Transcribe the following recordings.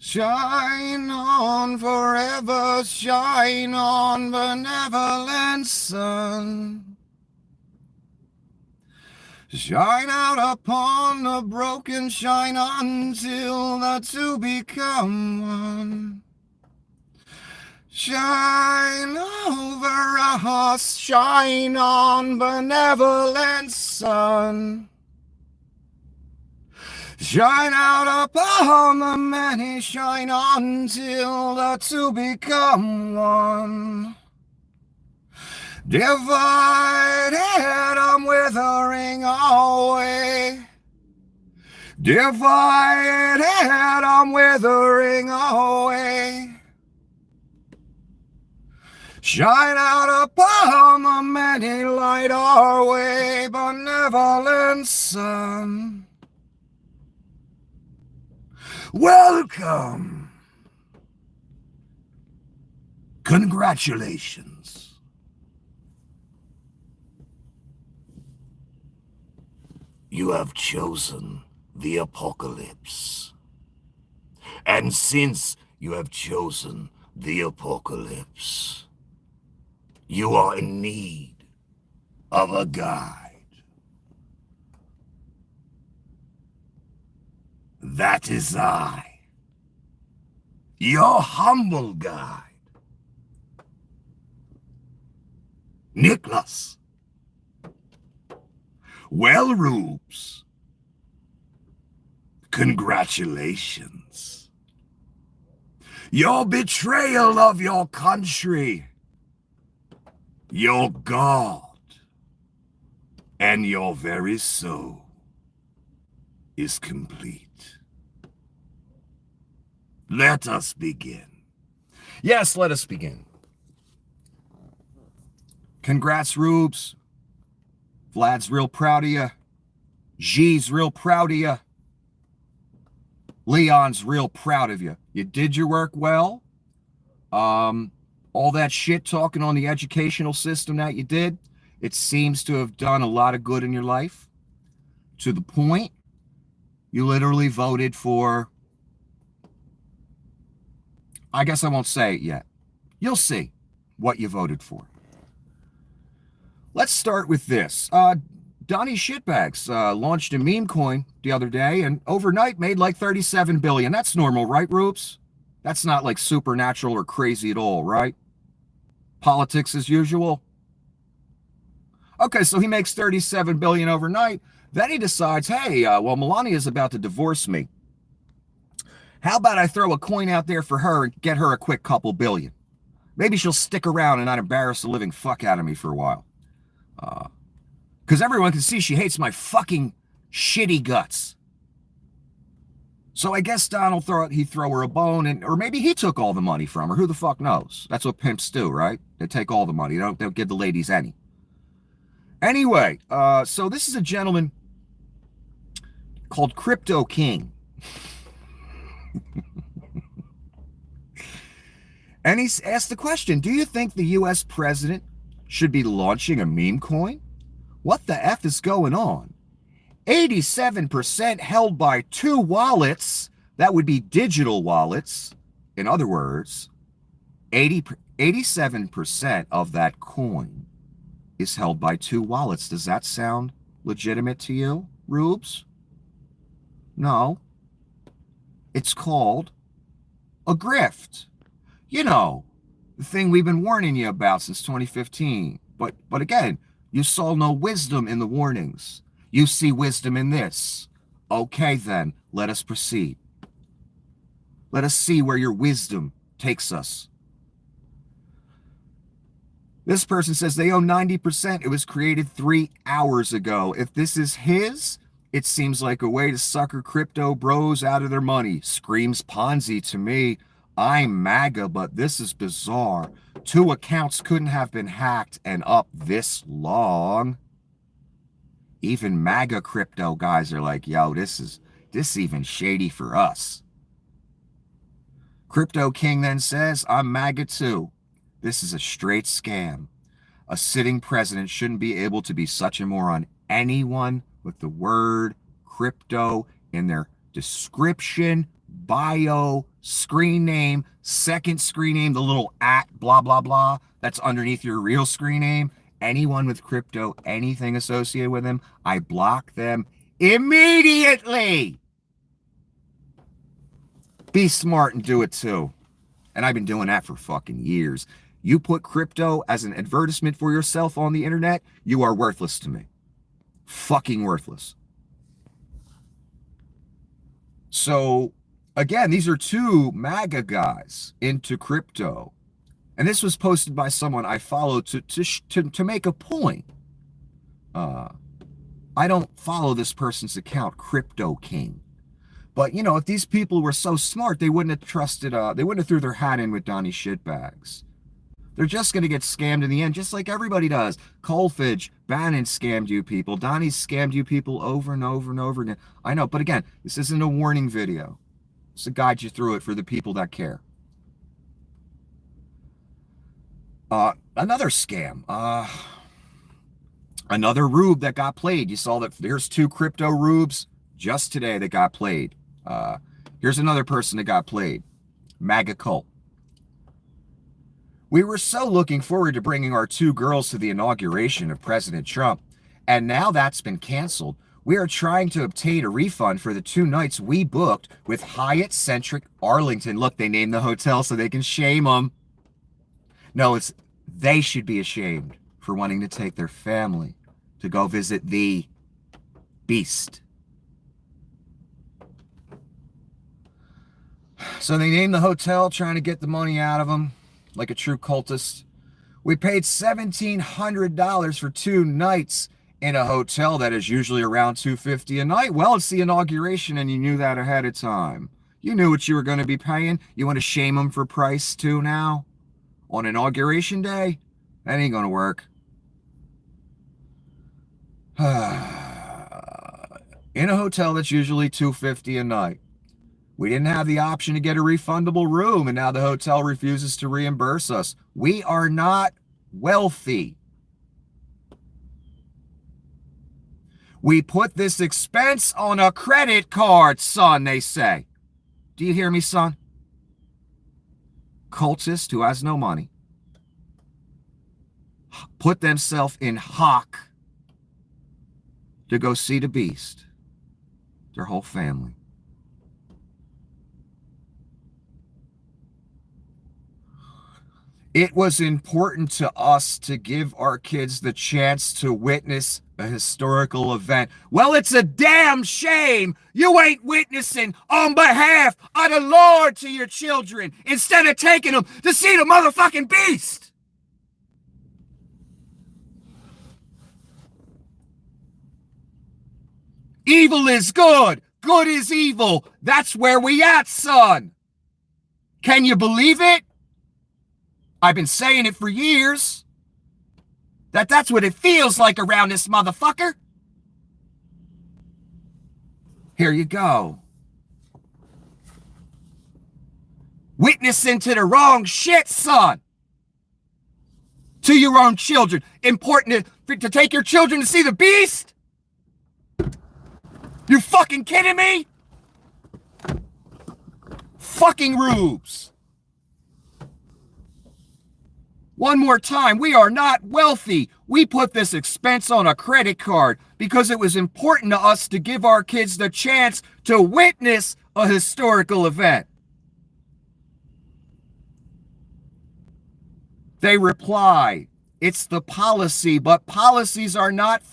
Shine on forever, shine on, benevolent sun. Shine out upon the broken, shine until the two become one. Shine over us, shine on, benevolent sun. Shine out upon the many, shine on till the two become one. Divided, I'm withering away. Divided, I'm withering away. Shine out upon the many, light our way, benevolent sun. Welcome. Congratulations. You have chosen the apocalypse. And since you have chosen the apocalypse, you are in need of a guide. That is I, your humble guide, Nicholas. Well, Rubes, congratulations. Your betrayal of your country, your God, and your very soul is complete. Let us begin. Yes, let us begin. Congrats, Rubes. Vlad's real proud of you. G's real proud of you. Leon's real proud of you. You did your work well. All that shit talking on the educational system that you did, it seems to have done a lot of good in your life. To the point, you literally voted for, I guess I won't say it yet. You'll see what you voted for. Let's start with this. Donnie Shitbags launched a meme coin the other day and overnight made like 37 billion. That's normal, right, Rubes? That's not like supernatural or crazy at all, right? Politics as usual. Okay, so he makes 37 billion overnight. Then he decides, hey, well, Melania's about to divorce me. How about I throw a coin out there for her and get her a quick couple billion? Maybe she'll stick around and not embarrass the living fuck out of me for a while. Because everyone can see she hates my fucking shitty guts. So I guess Donald he'd throw her a bone, or maybe he took all the money from her. Who the fuck knows? That's what pimps do, right? They take all the money. They don't give the ladies any. Anyway, so this is a gentleman called Crypto King. And he's asked the question, do you think the U.S. president should be launching a meme coin? What the F is going on? 87% held by two wallets. That would be digital wallets. In other words, 87% of that coin is held by two wallets. Does that sound legitimate to you, Rubes? No. It's called a grift. You know, the thing we've been warning you about since 2015. But again, you saw no wisdom in the warnings. You see wisdom in this. Okay, then, let us proceed. Let us see where your wisdom takes us. This person says they own 90%. It was created 3 hours ago. If this is his, it seems like a way to sucker crypto bros out of their money. Screams Ponzi to me. I'm MAGA, but this is bizarre. 2 accounts couldn't have been hacked and up this long. Even MAGA crypto guys are like, yo, this is even shady for us. Crypto King then says, I'm MAGA too. This is a straight scam. A sitting president shouldn't be able to be such a moron. Anyone with the word crypto in their description, bio, screen name, second screen name, the little at blah, blah, blah, that's underneath your real screen name. Anyone with crypto, anything associated with them, I block them immediately. Be smart and do it too. And I've been doing that for fucking years. You put crypto as an advertisement for yourself on the internet, you are worthless to me. Fucking worthless. So, again, these are two MAGA guys into crypto. And this was posted by someone I follow to make a point. I don't follow this person's account, Crypto King. But, you know, if these people were so smart, they wouldn't have trusted, they wouldn't have threw their hat in with Donnie Shitbags. They're just going to get scammed in the end, just like everybody does. Colfidge, Bannon scammed you people. Donnie scammed you people over and over and over again. I know, but again, this isn't a warning video. It's to guide you through it for the people that care. Another scam. Another rube that got played. You saw that there's two crypto rubes just today that got played. Here's another person that got played. MAGA cult. We were so looking forward to bringing our two girls to the inauguration of President Trump, and now that's been canceled. We are trying to obtain a refund for the 2 nights we booked with Hyatt-centric Arlington. Look, they named the hotel so they can shame them. No, they should be ashamed for wanting to take their family to go visit the beast. So they named the hotel, trying to get the money out of them like a true cultist. We paid $1,700 for 2 nights in a hotel that is usually around $250 a night. Well, it's the inauguration and you knew that ahead of time. You knew what you were going to be paying. You want to shame them for price too now? On inauguration day? That ain't going to work. In a hotel that's usually $250 a night. We didn't have the option to get a refundable room, and now the hotel refuses to reimburse us. We are not wealthy. We put this expense on a credit card, son, they say. Do you hear me, son? Cultist who has no money put themselves in hock to go see the beast. Their whole family. It was important to us to give our kids the chance to witness a historical event. Well, it's a damn shame you ain't witnessing on behalf of the Lord to your children instead of taking them to see the motherfucking beast. Evil is good. Good is evil. That's where we at, son. Can you believe it? I've been saying it for years. That's what it feels like around this motherfucker. Here you go. Witnessing to the wrong shit, son. To your own children. Important to take your children to see the beast? You fucking kidding me? Fucking rubes. One more time, we are not wealthy. We put this expense on a credit card because it was important to us to give our kids the chance to witness a historical event. They reply, it's the policy, but policies are not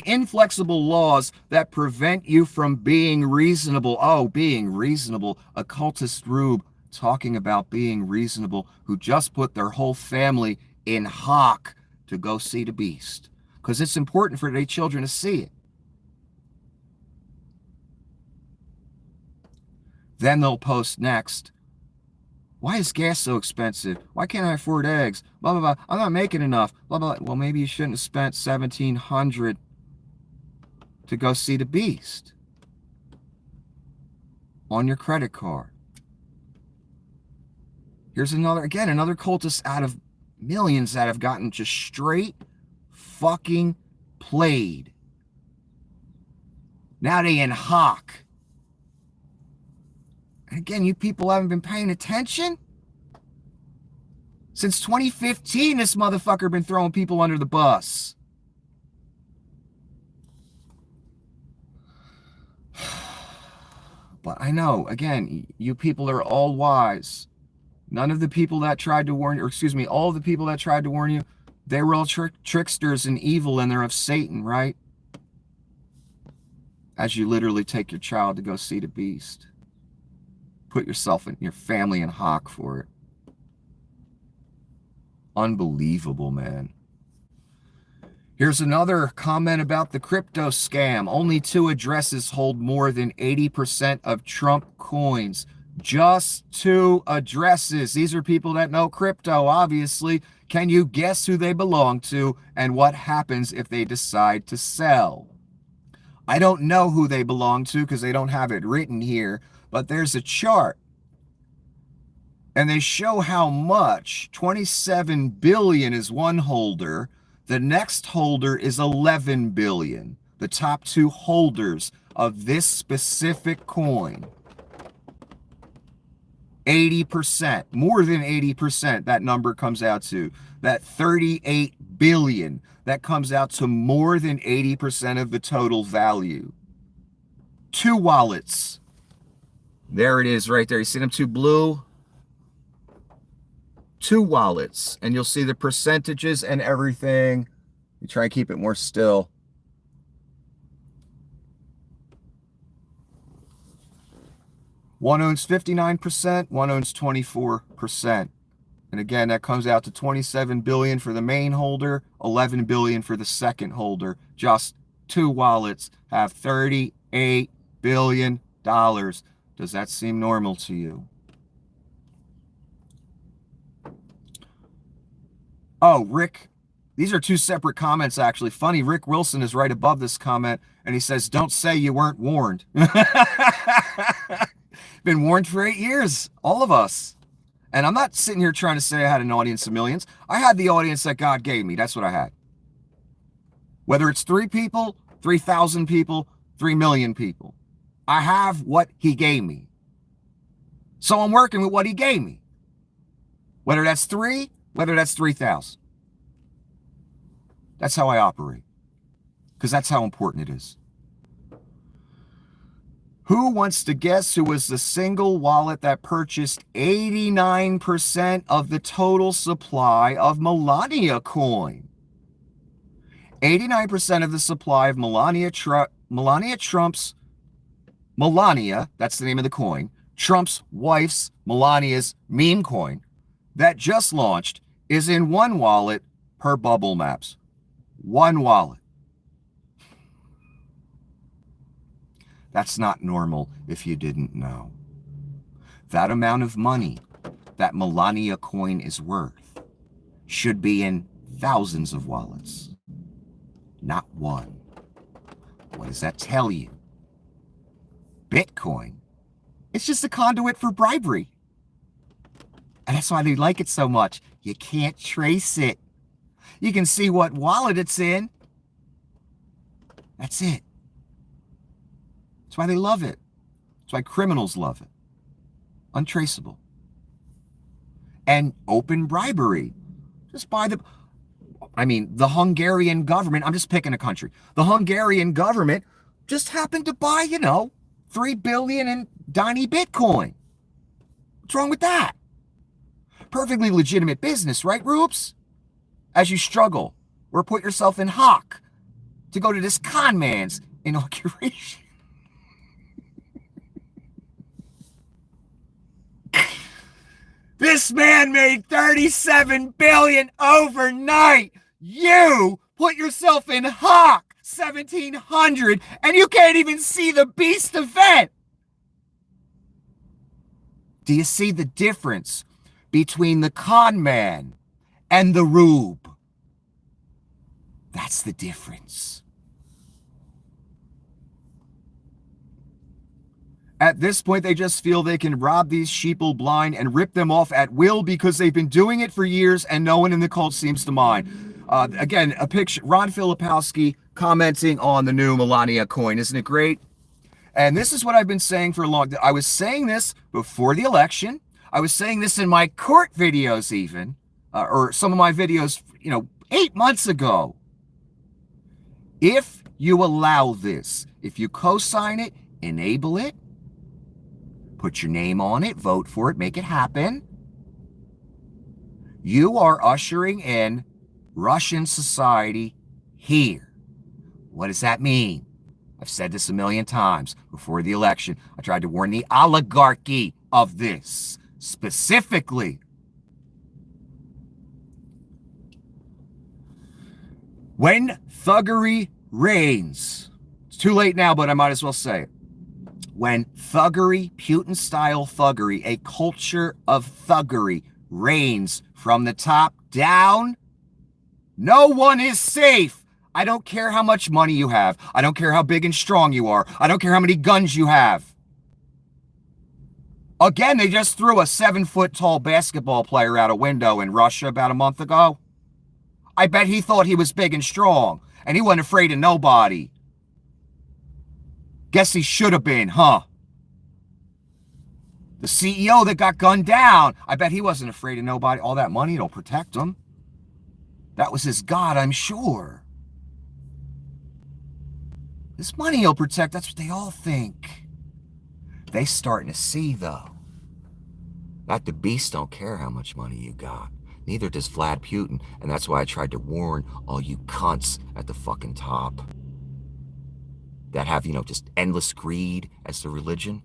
inflexible laws that prevent you from being reasonable. Oh, being reasonable. Occultist rube talking about being reasonable, who just put their whole family in hock to go see the beast because it's important for their children to see it. Then they'll post next, why is gas so expensive? Why can't I afford eggs? Blah, blah, blah. I'm not making enough. Blah, blah. Well, maybe you shouldn't have spent $1,700 to go see the beast on your credit card. Here's another cultist out of millions that have gotten just straight fucking played. Now they in hock. And again, you people haven't been paying attention? Since 2015, this motherfucker been throwing people under the bus. But I know, again, you people are all wise. None of the people that tried to warn you, or excuse me, all of the people that tried to warn you, they were all tricksters and evil, and they're of Satan, right? As you literally take your child to go see the beast. Put yourself and your family in hock for it. Unbelievable, man. Here's another comment about the crypto scam. Only 2 addresses hold more than 80% of Trump coins. Just 2 addresses. These are people that know crypto, obviously. Can you guess who they belong to and what happens if they decide to sell? I don't know who they belong to because they don't have it written here, but there's a chart. And they show how much. 27 billion is one holder. The next holder is 11 billion. The top 2 holders of this specific coin. 80%, more than 80%, that number comes out to. That 38 billion, that comes out to more than 80% of the total value. 2 wallets. There it is right there. You see them 2 blue? 2 wallets, and you'll see the percentages and everything. You try and keep it more still. One owns 59%, one owns 24%. And again, that comes out to 27 billion for the main holder, 11 billion for the second holder. Just 2 wallets have $38 billion. Does that seem normal to you? Oh, Rick, these are 2 separate comments, actually. Funny, Rick Wilson is right above this comment, and he says, don't say you weren't warned. Been warned for 8 years, all of us. And I'm not sitting here trying to say I had an audience of millions. I had the audience that God gave me. That's what I had. Whether it's 3 people, 3,000 people, 3 million people, I have what he gave me. So I'm working with what he gave me. Whether that's 3, whether that's 3,000. That's how I operate. Because that's how important it is. Who wants to guess who was the single wallet that purchased 89% of the total supply of Melania coin? 89% of the supply of Melania, that's the name of the coin, Trump's wife's, Melania's meme coin, that just launched, is in 1 wallet per Bubble Maps. 1 wallet. That's not normal if you didn't know. That amount of money that Melania coin is worth should be in thousands of wallets, not 1. What does that tell you? Bitcoin, it's just a conduit for bribery. And that's why they like it so much. You can't trace it. You can see what wallet it's in. That's it. That's why they love it. That's why criminals love it. Untraceable. And open bribery. Just by the Hungarian government, I'm just picking a country. The Hungarian government just happened to buy, 3 billion in Donny Bitcoin. What's wrong with that? Perfectly legitimate business, right, Rubes? As you struggle or put yourself in hock to go to this con man's inauguration. This man made 37 billion overnight. You put yourself in hock 1,700 and you can't even see the beast event. Do you see the difference between the con man and the rube? That's the difference. At this point, they just feel they can rob these sheeple blind and rip them off at will because they've been doing it for years and no one in the cult seems to mind. Again, a picture, Ron Filipowski commenting on the new Melania coin. Isn't it great? And this is what I've been saying for a long time. I was saying this before the election. I was saying this in my court videos even, or some of my videos, 8 months ago. If you allow this, if you co-sign it, enable it, put your name on it, vote for it, make it happen, you are ushering in Russian society here. What does that mean? I've said this a million times before the election. I tried to warn the oligarchy of this specifically. When thuggery reigns, it's too late now, but I might as well say it. When thuggery, Putin-style thuggery, a culture of thuggery reigns from the top down, no one is safe. I don't care how much money you have. I don't care how big and strong you are. I don't care how many guns you have. Again, they just threw a 7-foot-tall basketball player out a window in Russia about a month ago. I bet he thought he was big and strong, and he wasn't afraid of nobody. Guess he should have been, huh? The CEO that got gunned down, I bet he wasn't afraid of nobody. All that money, it'll protect him. That was his God, I'm sure. This money will protect, that's what they all think. They starting to see, though, that the beast don't care how much money you got. Neither does Vlad Putin, and that's why I tried to warn all you cunts at the fucking top that have, just endless greed as the religion.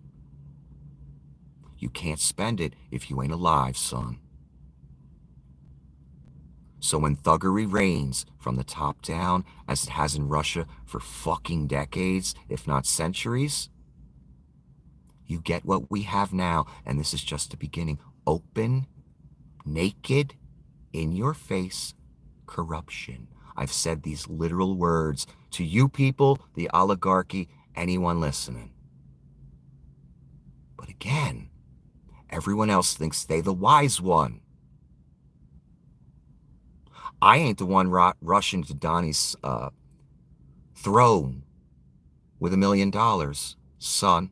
You can't spend it if you ain't alive, son. So when thuggery reigns from the top down, as it has in Russia for fucking decades, if not centuries, you get what we have now, and this is just the beginning. Open, naked, in your face corruption. I've said these literal words to you people, the oligarchy, anyone listening. But again, everyone else thinks they the wise one. I ain't the one rushing to Donnie's throne with $1 million, son.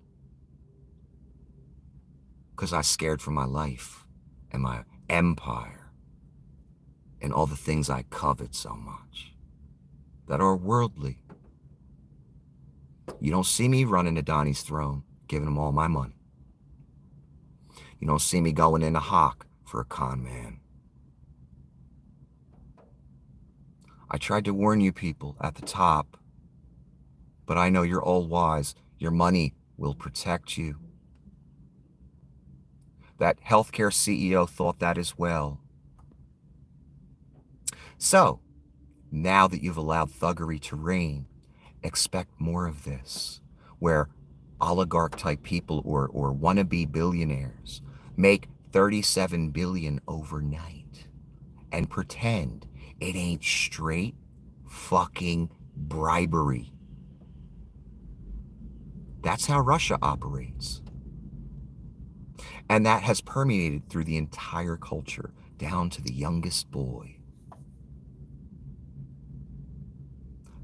Because I scared for my life and my empire and all the things I covet so much that are worldly. You don't see me running to Donnie's throne, giving him all my money. You don't see me going into hock for a con man. I tried to warn you people at the top, but I know you're all wise. Your money will protect you. That healthcare CEO thought that as well. So, now that you've allowed thuggery to reign, expect more of this, where oligarch-type people or wannabe billionaires make $37 billion overnight and pretend it ain't straight fucking bribery. That's how Russia operates. And that has permeated through the entire culture, down to the youngest boy.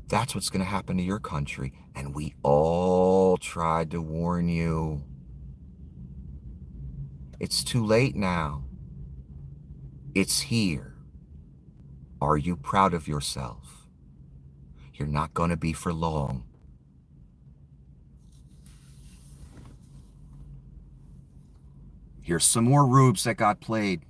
That's what's going to happen to your country. And we all tried to warn you. It's too late now. It's here. Are you proud of yourself? You're not going to be for long. Here's some more rubes that got played.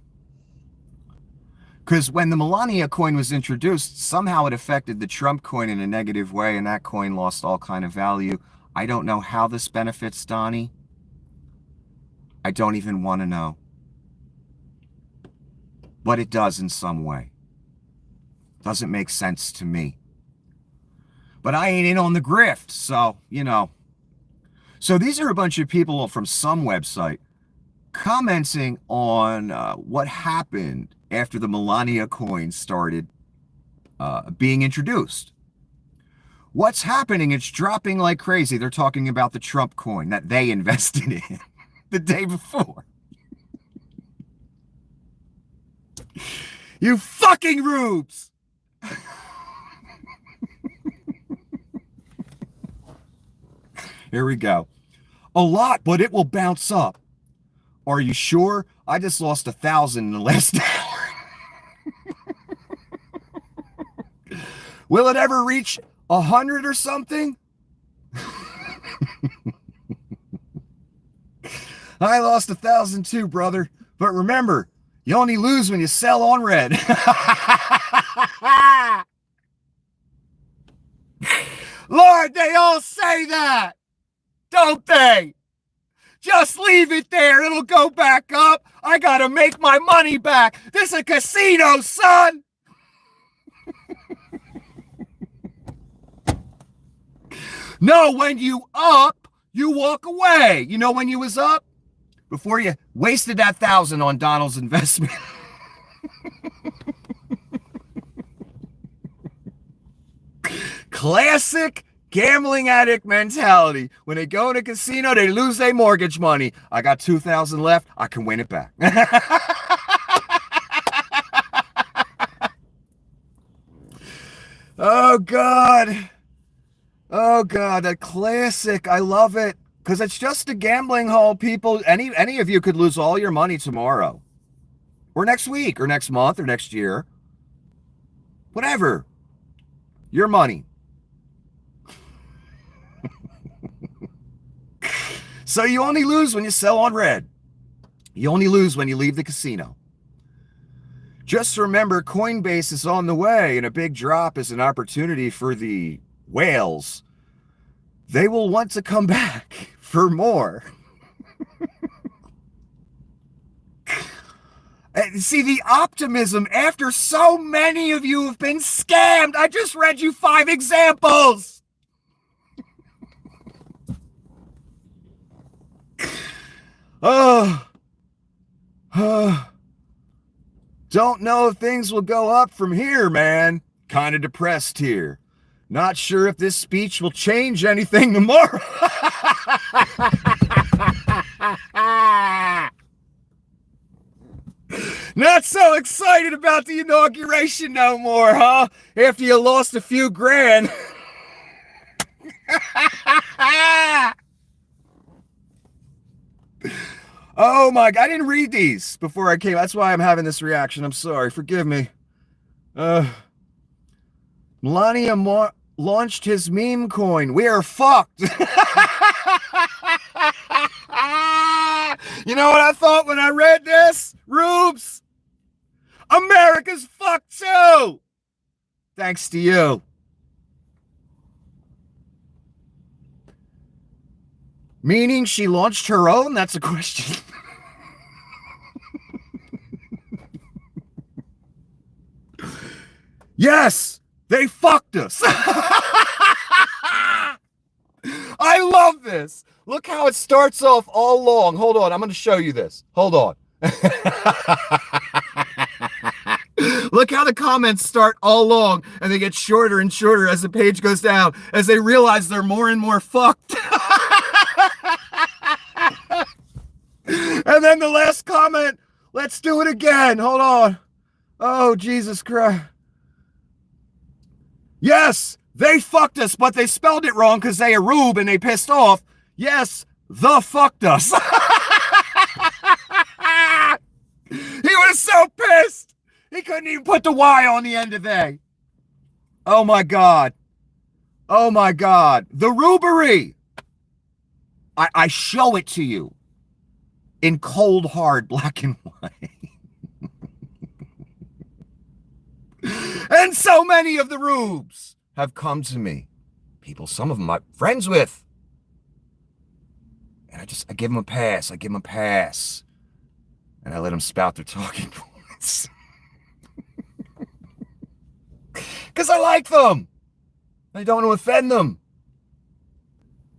Because when the Melania coin was introduced, somehow it affected the Trump coin in a negative way, and that coin lost all kind of value. I don't know how this benefits Donnie. I don't even want to know. But it does in some way. Doesn't make sense to me. But I ain't in on the grift, so, So these are a bunch of people from some website commenting on what happened after the Melania coin started being introduced. What's happening? It's dropping like crazy. They're talking about the Trump coin that they invested in the day before. You fucking rubes! Here we go. A lot, but it will bounce up. Are you sure? I just lost 1,000 in the last hour. Will it ever reach 100 or something? I lost 1,000 too, brother. But remember, you only lose when you sell on red. Lord, they all say that, don't they? Just leave it there. It'll go back up. I gotta make my money back. This is a casino, son. No, when you up, you walk away. You know when you was up? Before you wasted that 1,000 on Donald's investment. Classic gambling addict mentality. When they go in a casino, they lose their mortgage money. I got 2,000 left. I can win it back. Oh, God. Oh, God, that classic. I love it. Because it's just a gambling hall, people. Any of you could lose all your money tomorrow. Or next week, or next month, or next year. Whatever. Your money. So you only lose when you sell on red. You only lose when you leave the casino. Just remember, Coinbase is on the way, and a big drop is an opportunity for the whales. They will want to come back for more. See, the optimism after so many of you have been scammed. I just read you 5 examples. Don't know if things will go up from here, man. Kind of depressed here. Not sure if this speech will change anything tomorrow. Not so excited about the inauguration no more, huh? After you lost a few grand. Oh my God, I didn't read these before I came. That's why I'm having this reaction. I'm sorry. Forgive me. Melania launched his meme coin. We are fucked. You know what I thought when I read this? Rubes, America's fucked too. Thanks to you. Meaning she launched her own? That's a question. Yes, they fucked us. I love this. Look how it starts off all long. Hold on, I'm going to show you this. Hold on. Look how the comments start all long and they get shorter and shorter as the page goes down, as they realize they're more and more fucked. And then the last comment, let's do it again. Hold on. Oh, Jesus Christ. Yes, they fucked us, but they spelled it wrong because they a rube and they pissed off. Yes, the fucked us. He was so pissed. He couldn't even put the Y on the end of they. Oh, my God. Oh, my God. The rubery. I show it to you in cold, hard black and white. And so many of the rubes have come to me. People, some of them I'm friends with. And I give them a pass. I give them a pass. And I let them spout their talking points. Because I like them. I don't want to offend them.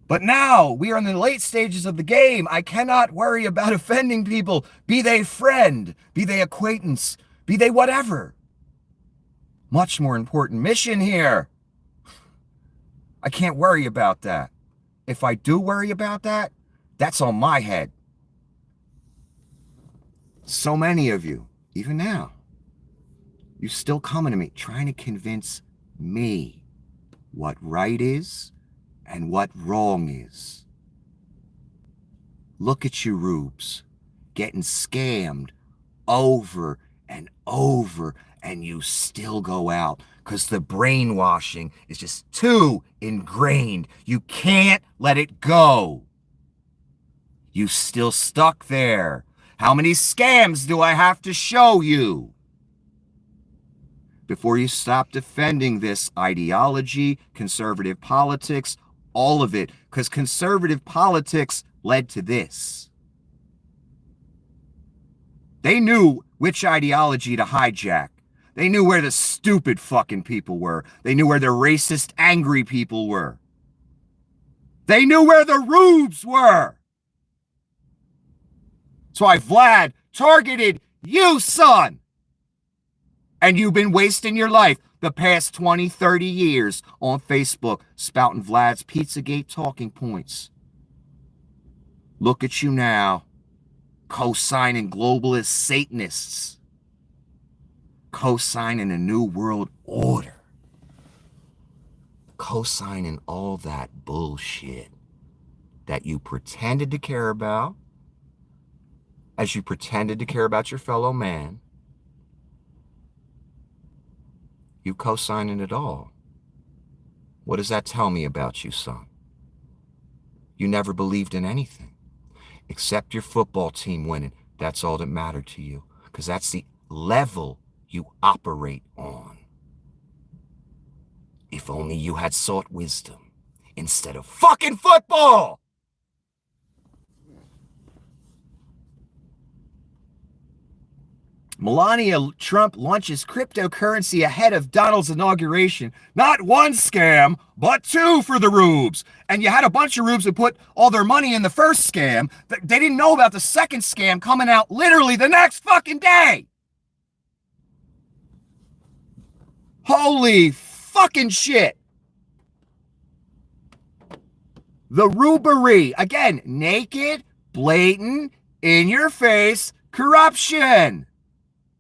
But now we are in the late stages of the game. I cannot worry about offending people, be they friend, be they acquaintance, be they whatever. Much more important mission here. I can't worry about that. If I do worry about that, that's on my head. So many of you, even now, you still coming to me trying to convince me what right is and what wrong is. Look at you rubes getting scammed over and over, and you still go out because the brainwashing is just too ingrained. You can't let it go. You still stuck there. How many scams do I have to show you before you stop defending this ideology, conservative politics, all of it? Because conservative politics led to this. They knew which ideology to hijack. They knew where the stupid fucking people were. They knew where the racist, angry people were. They knew where the rubes were. That's why Vlad targeted you, son. And you've been wasting your life the past 20, 30 years on Facebook spouting Vlad's Pizzagate talking points. Look at you now, co-signing globalist Satanists, co-signing a new world order, co-signing all that bullshit that you pretended to care about, as you pretended to care about your fellow man. You co-signing it all. What does that tell me about you, son? You never believed in anything except your football team winning. That's all that mattered to you, because that's the level you operate on. If only you had sought wisdom instead of fucking football. Melania Trump launches cryptocurrency ahead of Donald's inauguration. Not one scam, but two for the rubes. And you had a bunch of rubes that put all their money in the first scam. They didn't know about the second scam coming out literally the next fucking day. Holy fucking shit. The rubery. Again, naked, blatant, in your face corruption.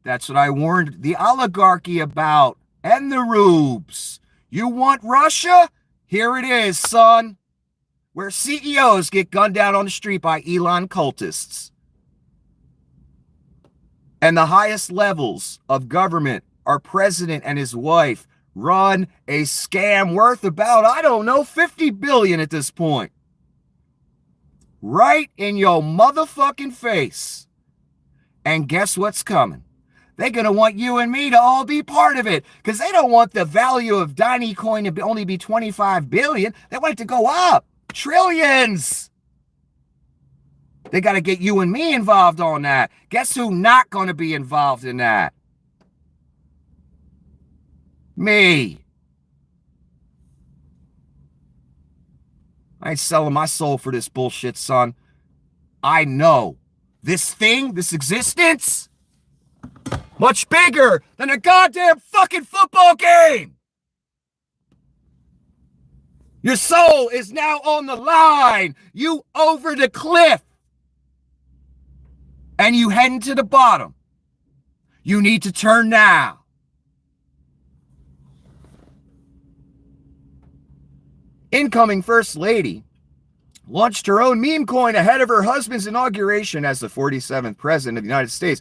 That's what I warned the oligarchy about, and the rubes. You want Russia? Here it is, son. Where CEOs get gunned down on the street by Elon cultists. And the highest levels of government, our president and his wife, run a scam worth about, I don't know, 50 billion at this point. Right in your motherfucking face. And guess what's coming? They're going to want you and me to all be part of it, because they don't want the value of Donny coin to only be 25 billion. They want it to go up. Trillions. They got to get you and me involved on that. Guess who's not going to be involved in that? Me. I ain't selling my soul for this bullshit, son. I know this thing, this existence, much bigger than a goddamn fucking football game. Your soul is now on the line. You over the cliff. And you heading to the bottom. You need to turn now. Incoming First Lady launched her own meme coin ahead of her husband's inauguration as the 47th President of the United States.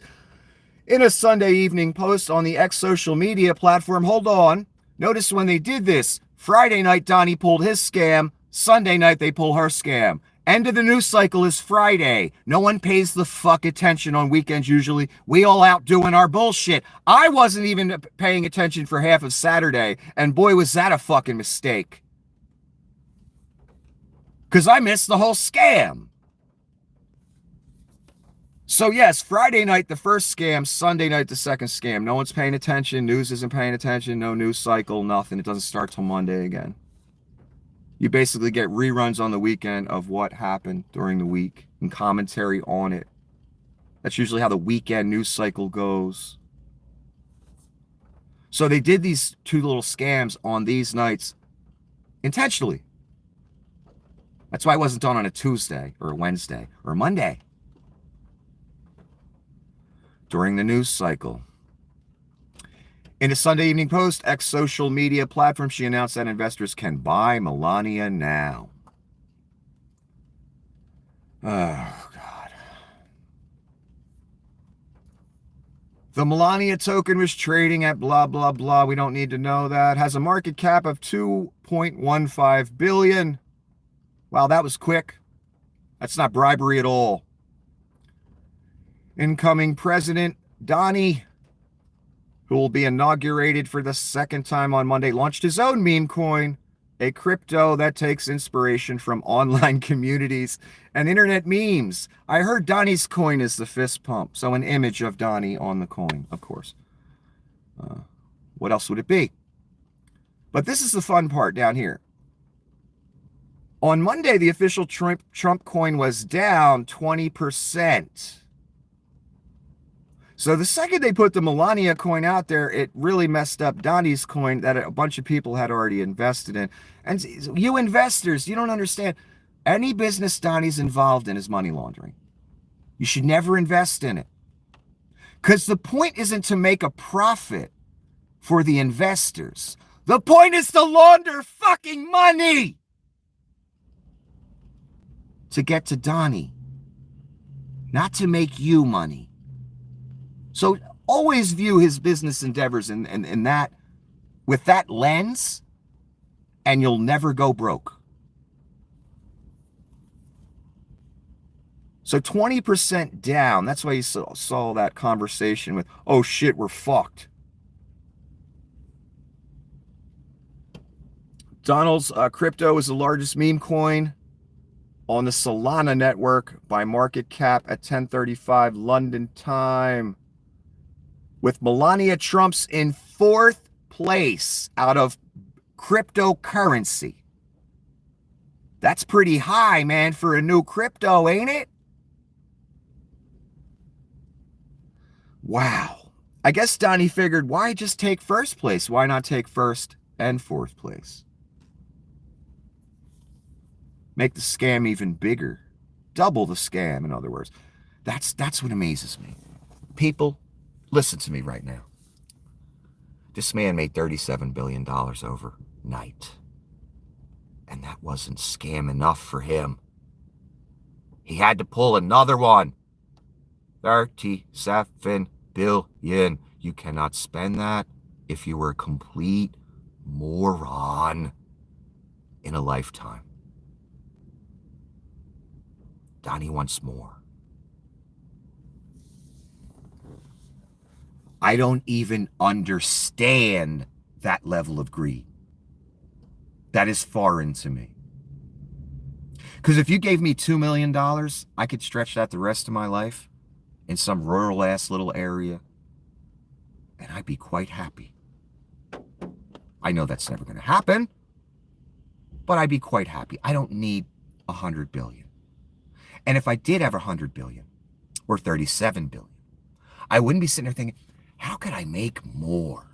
In a Sunday evening post on the X social media platform, hold on, notice when they did this, Friday night Donnie pulled his scam, Sunday night they pull her scam. End of the news cycle is Friday. No one pays the fuck attention on weekends usually. We all out doing our bullshit. I wasn't even paying attention for half of Saturday, and boy was that a fucking mistake. Because I missed the whole scam. So yes, Friday night, the first scam, Sunday night, the second scam. No one's paying attention. News isn't paying attention. No news cycle, nothing. It doesn't start till Monday again. You basically get reruns on the weekend of what happened during the week and commentary on it. That's usually how the weekend news cycle goes. So they did these two little scams on these nights intentionally. That's why it wasn't done on a Tuesday or a Wednesday or a Monday. During the news cycle. In a Sunday Evening Post, X social media platform, she announced that investors can buy Melania now. Oh, The Melania token was trading at blah, blah, blah. We don't need to know that. Has a market cap of 2.15 billion. Wow, that was quick. That's not bribery at all. Incoming president, Donnie, who will be inaugurated for the second time on Monday, launched his own meme coin, a crypto that takes inspiration from online communities and internet memes. I heard Donnie's coin is the fist pump, so an image of Donnie on the coin, of course. What else would it be? But this is the fun part down here. On Monday, the official Trump coin was down 20%. So the second they put the Melania coin out there, it really messed up Donnie's coin that a bunch of people had already invested in. And you investors, you don't understand. Any business Donnie's involved in is money laundering. You should never invest in it. Because the point isn't to make a profit for the investors. The point is to launder fucking money to get to Donnie, not to make you money. So always view his business endeavors in that, with that lens, and you'll never go broke. So 20% down. That's why you saw that conversation with, oh shit, we're fucked. Donald's crypto is the largest meme coin on the Solana network by market cap at 10:35 London time, with Melania Trump's in 4th place out of cryptocurrency. That's pretty high, man, for a new crypto, ain't it? Wow. I guess Donnie figured, why just take 1st place? Why not take 1st and 4th place? Make the scam even bigger. Double the scam, in other words. That's what amazes me. People, listen to me right now. This man made $37 billion overnight. And that wasn't scam enough for him. He had to pull another one. 37 billion. You cannot spend that if you were a complete moron in a lifetime. Donnie wants more. I don't even understand that level of greed. That is foreign to me. Because if you gave me $2 million, I could stretch that the rest of my life in some rural-ass little area, and I'd be quite happy. I know that's never going to happen, but I'd be quite happy. I don't need 100 billion. And if I did have 100 billion or 37 billion, I wouldn't be sitting there thinking, how could I make more?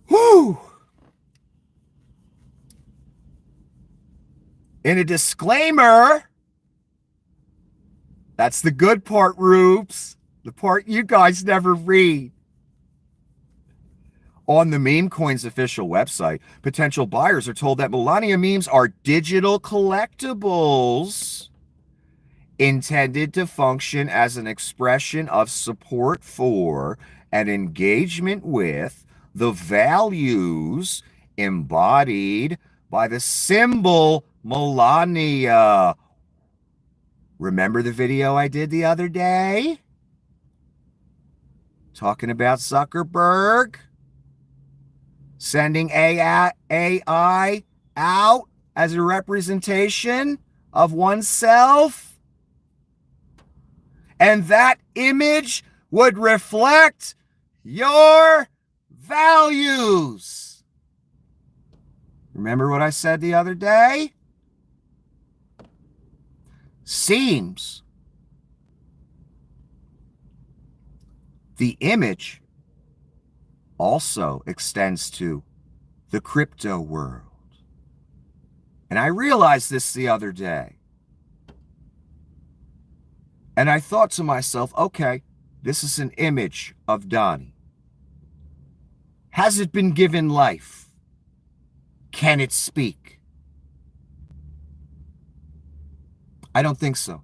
Whew. In a disclaimer, that's the good part, Rubes. The part you guys never read. On the Meme Coin's official website, potential buyers are told that Melania memes are digital collectibles intended to function as an expression of support for and engagement with the values embodied by the symbol Melania. Remember the video I did the other day? Talking about Zuckerberg sending AI out as a representation of oneself. And that image would reflect your values. Remember what I said the other day? Seems the image also extends to the crypto world. And I realized this the other day. And I thought to myself, okay, this is an image of Donnie. Has it been given life? Can it speak? I don't think so.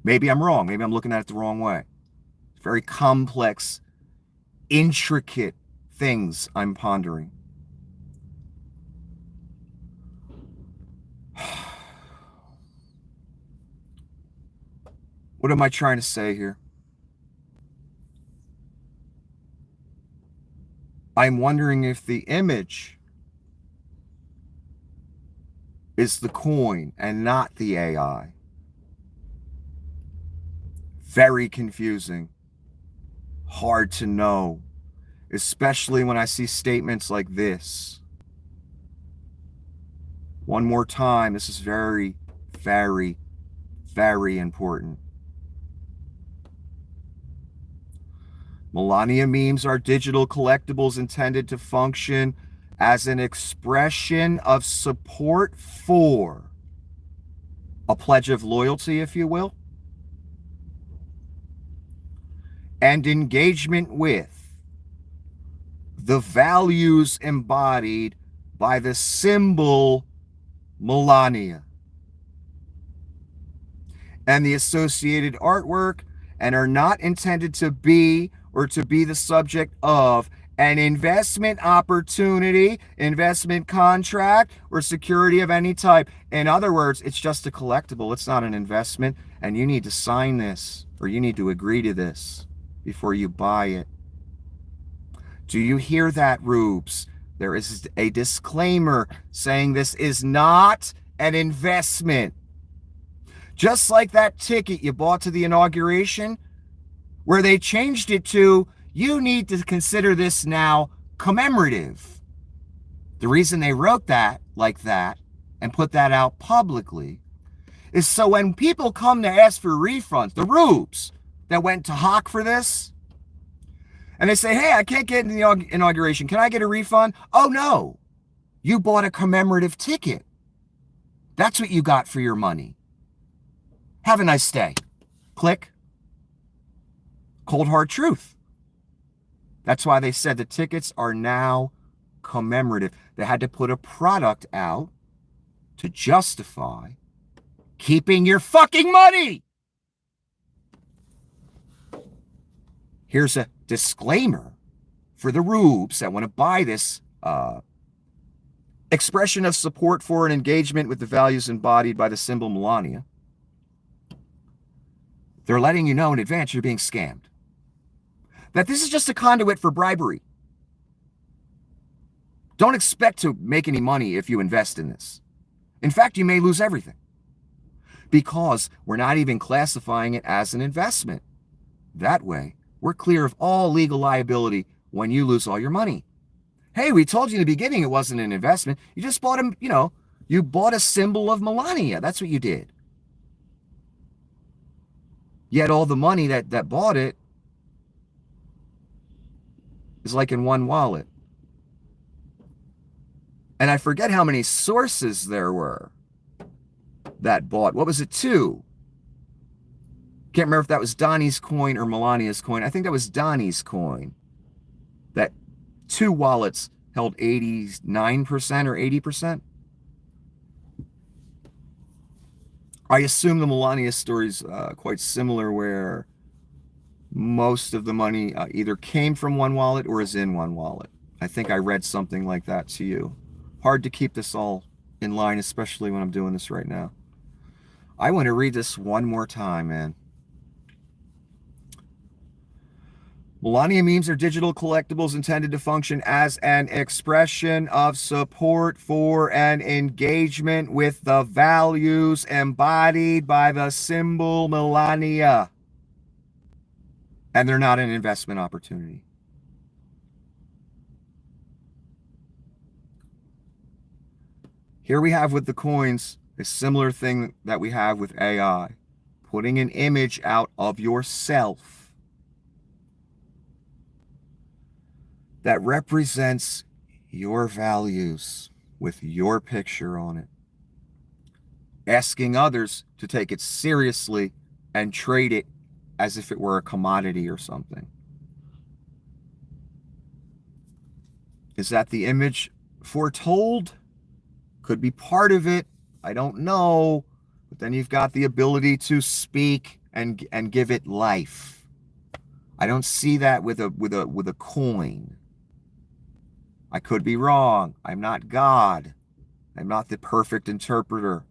Maybe I'm wrong. Maybe I'm looking at it the wrong way. very complex, intricate things I'm pondering. What am I trying to say here? I'm wondering if the image is the coin and not the AI. Very confusing. Hard to know, especially when I see statements like this. One more time, this is very, very, very important. Melania memes are digital collectibles intended to function as an expression of support for a pledge of loyalty, if you will, and engagement with the values embodied by the symbol Melania and the associated artwork, and are not intended to be or to be the subject of an investment opportunity, investment contract, or security of any type. In other words, it's just a collectible. It's not an investment, and you need to sign this, or you need to agree to this before you buy it. Do you hear that, Rubes? There is a disclaimer saying this is not an investment. Just like that ticket you bought to the inauguration, where they changed it to, you need to consider this now commemorative. The reason they wrote that like that and put that out publicly is so when people come to ask for refunds, the rubes that went to hock for this, and they say, hey, I can't get in the inauguration. Can I get a refund? Oh, no. You bought a commemorative ticket. That's what you got for your money. Have a nice day. Click. Cold hard truth. That's why they said the tickets are now commemorative. They had to put a product out to justify keeping your fucking money. Here's a disclaimer for the rubes that want to buy this expression of support for and engagement with the values embodied by the symbol Melania. They're letting you know in advance you're being scammed. That this is just a conduit for bribery. Don't expect to make any money if you invest in this. In fact, you may lose everything, because we're not even classifying it as an investment. That way, we're clear of all legal liability when you lose all your money. Hey, we told you in the beginning it wasn't an investment. You just bought you bought a symbol of Melania. That's what you did. Yet all the money that bought it is like in one wallet. And I forget how many sources there were that bought. What was it, 2? Can't remember if that was Donnie's coin or Melania's coin. I think that was Donnie's coin. That 2 wallets held 89% or 80%. I assume the Melania story is quite similar, where most of the money either came from one wallet or is in one wallet. I think I read something like that to you. Hard to keep this all in line, especially when I'm doing this right now. I want to read this one more time, man. Melania memes are digital collectibles intended to function as an expression of support for and engagement with the values embodied by the symbol Melania. And they're not an investment opportunity. Here we have with the coins a similar thing that we have with AI. Putting an image out of yourself that represents your values with your picture on it. Asking others to take it seriously and trade it as if it were a commodity or something. Is that the image foretold? Could be part of it. I don't know. But then you've got the ability to speak and give it life. I don't see that with a coin. I could be wrong. I'm not God. I'm not the perfect interpreter.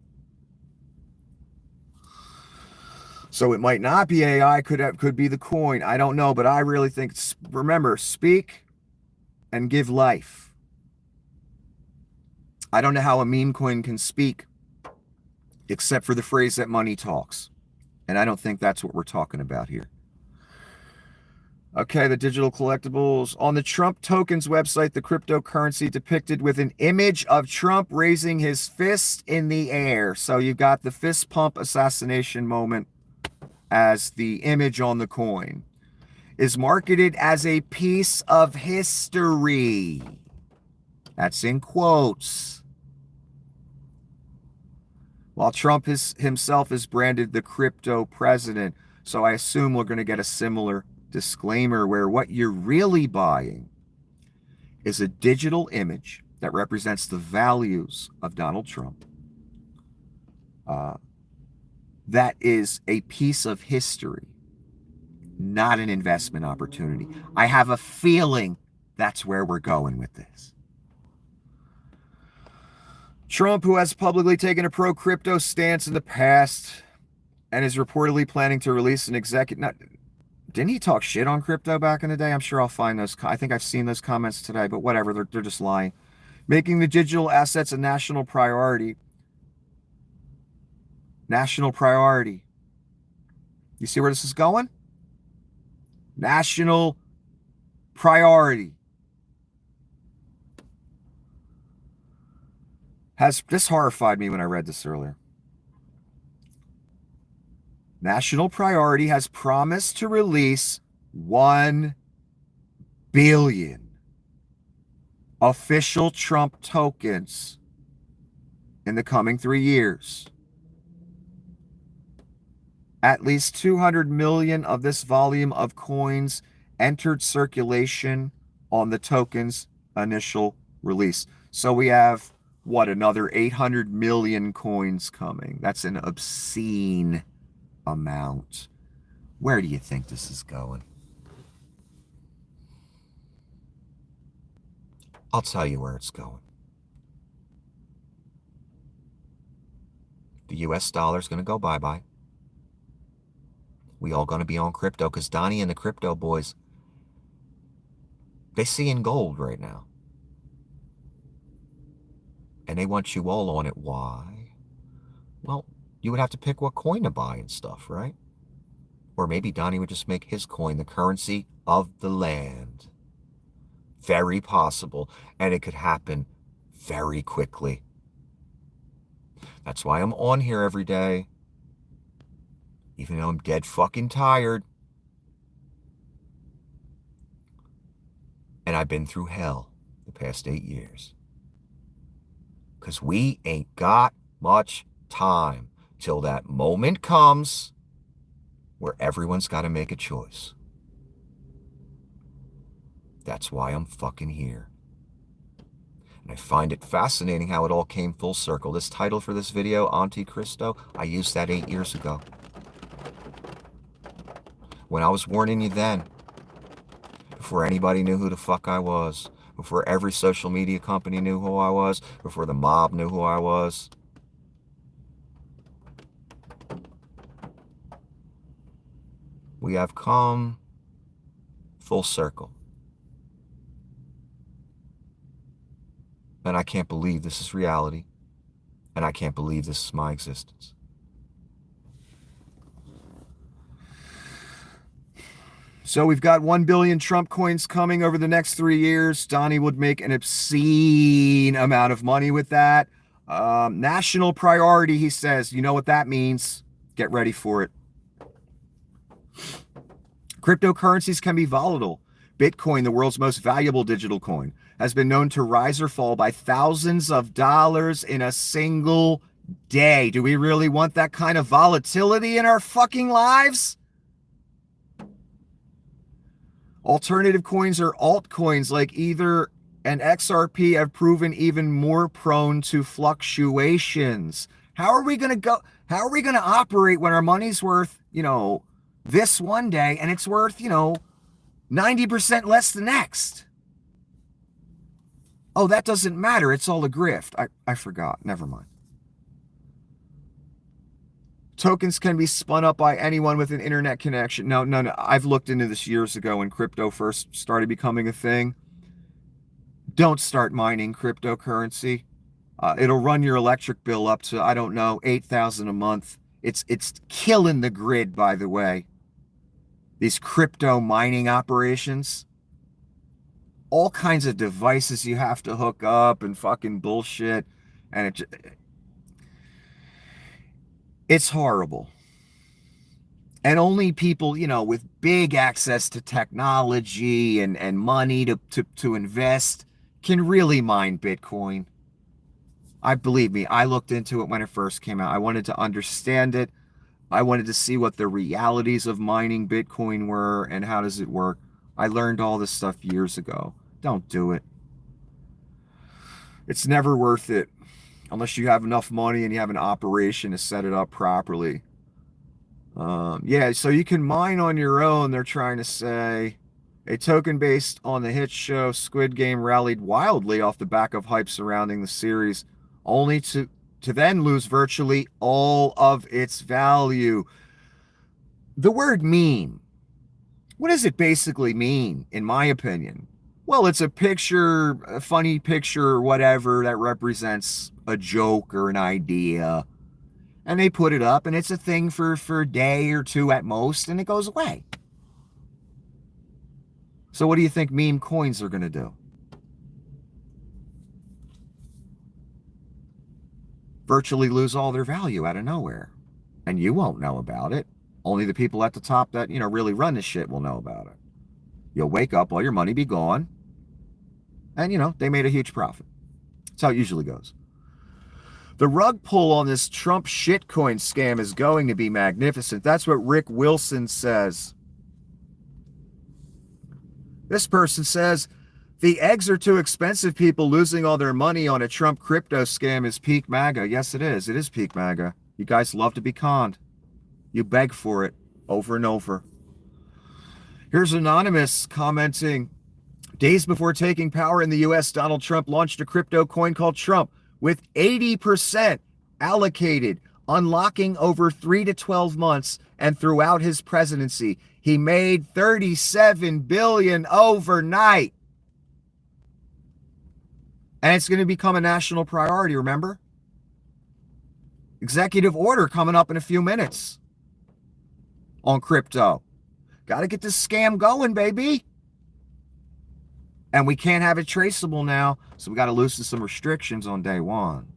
So it might not be AI, could be the coin. I don't know, but I really think, remember, speak and give life. I don't know how a meme coin can speak except for the phrase that money talks. And I don't think that's what we're talking about here. Okay, the digital collectibles. On the Trump Tokens website, the cryptocurrency depicted with an image of Trump raising his fist in the air. So you've got the fist pump assassination moment as the image on the coin. Is marketed as a piece of history. That's in quotes. While Trump himself is branded the crypto president. So I assume we're going to get a similar disclaimer where what you're really buying is a digital image that represents the values of Donald Trump. That is a piece of history, not an investment opportunity. I have a feeling that's where we're going with this. Trump, who has publicly taken a pro-crypto stance in the past and is reportedly planning to release an executive... Didn't he talk shit on crypto back in the day? I'm sure I'll find those. I think I've seen those comments today, but whatever. They're just lying. Making the digital assets a national priority. National priority. You see where this is going? National priority. This horrified me when I read this earlier. National priority has promised to release 1 billion official Trump tokens in the coming 3 years. At least 200 million of this volume of coins entered circulation on the token's initial release. So we have, what, another 800 million coins coming. That's an obscene amount. Where do you think this is going? I'll tell you where it's going. The US dollar is going to go bye-bye. We all going to be on crypto because Donnie and the crypto boys, they see in gold right now. And they want you all on it. Why? Well, you would have to pick what coin to buy and stuff, right? Or maybe Donnie would just make his coin the currency of the land. Very possible. And it could happen very quickly. That's why I'm on here every day. Even though I'm dead fucking tired. And I've been through hell the past 8 years. Because we ain't got much time till that moment comes where everyone's got to make a choice. That's why I'm fucking here. And I find it fascinating how it all came full circle. This title for this video, Anticristo, I used that 8 years ago. When I was warning you then, before anybody knew who the fuck I was, before every social media company knew who I was, before the mob knew who I was. We have come full circle. And I can't believe this is reality. And I can't believe this is my existence. So we've got 1 billion Trump coins coming over the next 3 years. Donnie would make an obscene amount of money with that. National priority, he says. You know what that means. Get ready for it. Cryptocurrencies can be volatile. Bitcoin, the world's most valuable digital coin, has been known to rise or fall by thousands of dollars in a single day. Do we really want that kind of volatility in our fucking lives? Alternative coins or altcoins like Ether and XRP have proven even more prone to fluctuations. How are we going to go? How are we going to operate when our money's worth, this one day and it's worth, 90% less the next. Oh, that doesn't matter. It's all a grift. I forgot. Never mind. Tokens can be spun up by anyone with an internet connection. No. I've looked into this years ago when crypto first started becoming a thing. Don't start mining cryptocurrency. It'll run your electric bill up to, I don't know, $8,000 a month. It's killing the grid, by the way. These crypto mining operations. All kinds of devices you have to hook up and fucking bullshit. And it's horrible. And only people, with big access to technology and money to invest can really mine Bitcoin. Believe me, I looked into it when it first came out. I wanted to understand it. I wanted to see what the realities of mining Bitcoin were and how does it work. I learned all this stuff years ago. Don't do it. It's never worth it unless you have enough money and you have an operation to set it up properly. Yeah, so you can mine on your own, they're trying to say. A token based on the hit show Squid Game rallied wildly off the back of hype surrounding the series, only to then lose virtually all of its value. The word meme, what does it basically mean, in my opinion? Well, it's a picture, a funny picture or whatever that represents a joke or an idea. And they put it up, and it's a thing for a day or two at most, and it goes away. So what do you think meme coins are going to do? Virtually lose all their value out of nowhere. And you won't know about it. Only the people at the top that, really run this shit will know about it. You'll wake up, all your money be gone. And, they made a huge profit. That's how it usually goes. The rug pull on this Trump shitcoin scam is going to be magnificent. That's what Rick Wilson says. This person says, the eggs are too expensive. People losing all their money on a Trump crypto scam is peak MAGA. Yes, it is. It is peak MAGA. You guys love to be conned. You beg for it over and over. Here's Anonymous commenting, days before taking power in the U.S., Donald Trump launched a crypto coin called Trump with 80% allocated, unlocking over 3 to 12 months, and throughout his presidency. He made $37 billion overnight. And it's going to become a national priority, remember? Executive order coming up in a few minutes on crypto. Got to get this scam going, baby. And we can't have it traceable now, so we got to loosen some restrictions on day one.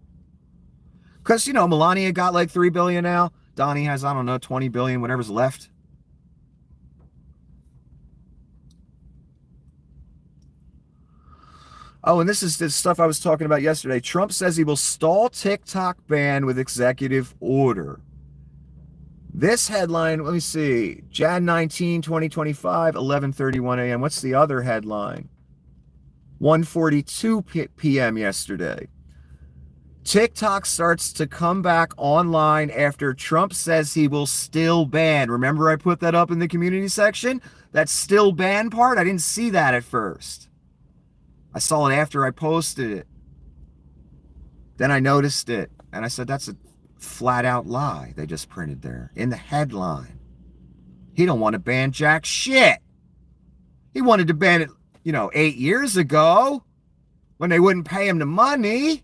Because, Melania got like $3 billion now. Donnie has, I don't know, $20 billion, whatever's left. Oh, and this is the stuff I was talking about yesterday. Trump says he will stall TikTok ban with executive order. This headline, let me see. Jan 19, 2025, 11:31 a.m. What's the other headline? 1:42 p.m. yesterday. TikTok starts to come back online after Trump says he will still ban. Remember I put that up in the community section? That still ban part? I didn't see that at first. I saw it after I posted it. Then I noticed it. And I said, that's a flat out lie they just printed there in the headline. He don't want to ban jack shit. He wanted to ban it, 8 years ago when they wouldn't pay him the money.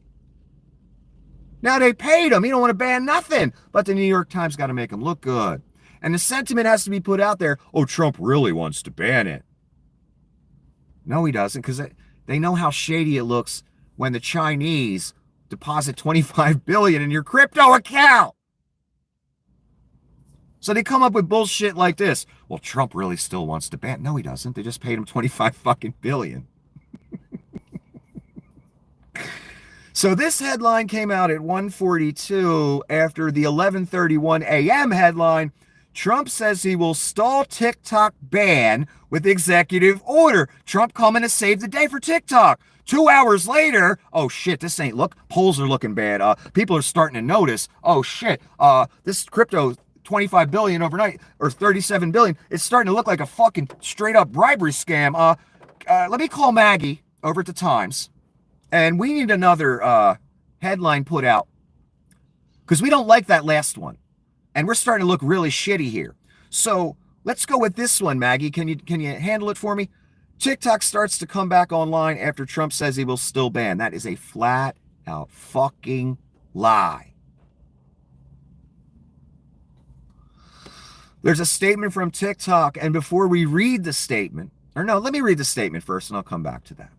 Now they paid him. He don't want to ban nothing. But the New York Times got to make him look good. And the sentiment has to be put out there. Oh, Trump really wants to ban it. No, he doesn't, because they know how shady it looks when the Chinese deposit $25 billion in your crypto account. So they come up with bullshit like this. Well, Trump really still wants to ban. No, he doesn't. They just paid him $25 fucking billion. So this headline came out at 1:42 after the 11:31 a.m. headline. Trump says he will stall TikTok ban with executive order. Trump coming to save the day for TikTok. 2 hours later, oh shit, this ain't polls are looking bad. People are starting to notice, oh shit, this crypto $25 billion overnight, or $37 billion. It's starting to look like a fucking straight up bribery scam. Let me call Maggie over at the Times, and we need another headline put out, because we don't like that last one, and we're starting to look really shitty here. So let's go with this one, Maggie. Can you handle it for me? TikTok starts to come back online after Trump says he will still ban. That is a flat out fucking lie. There's a statement from TikTok, and before we read the statement, or no, let me read the statement first and I'll come back to that.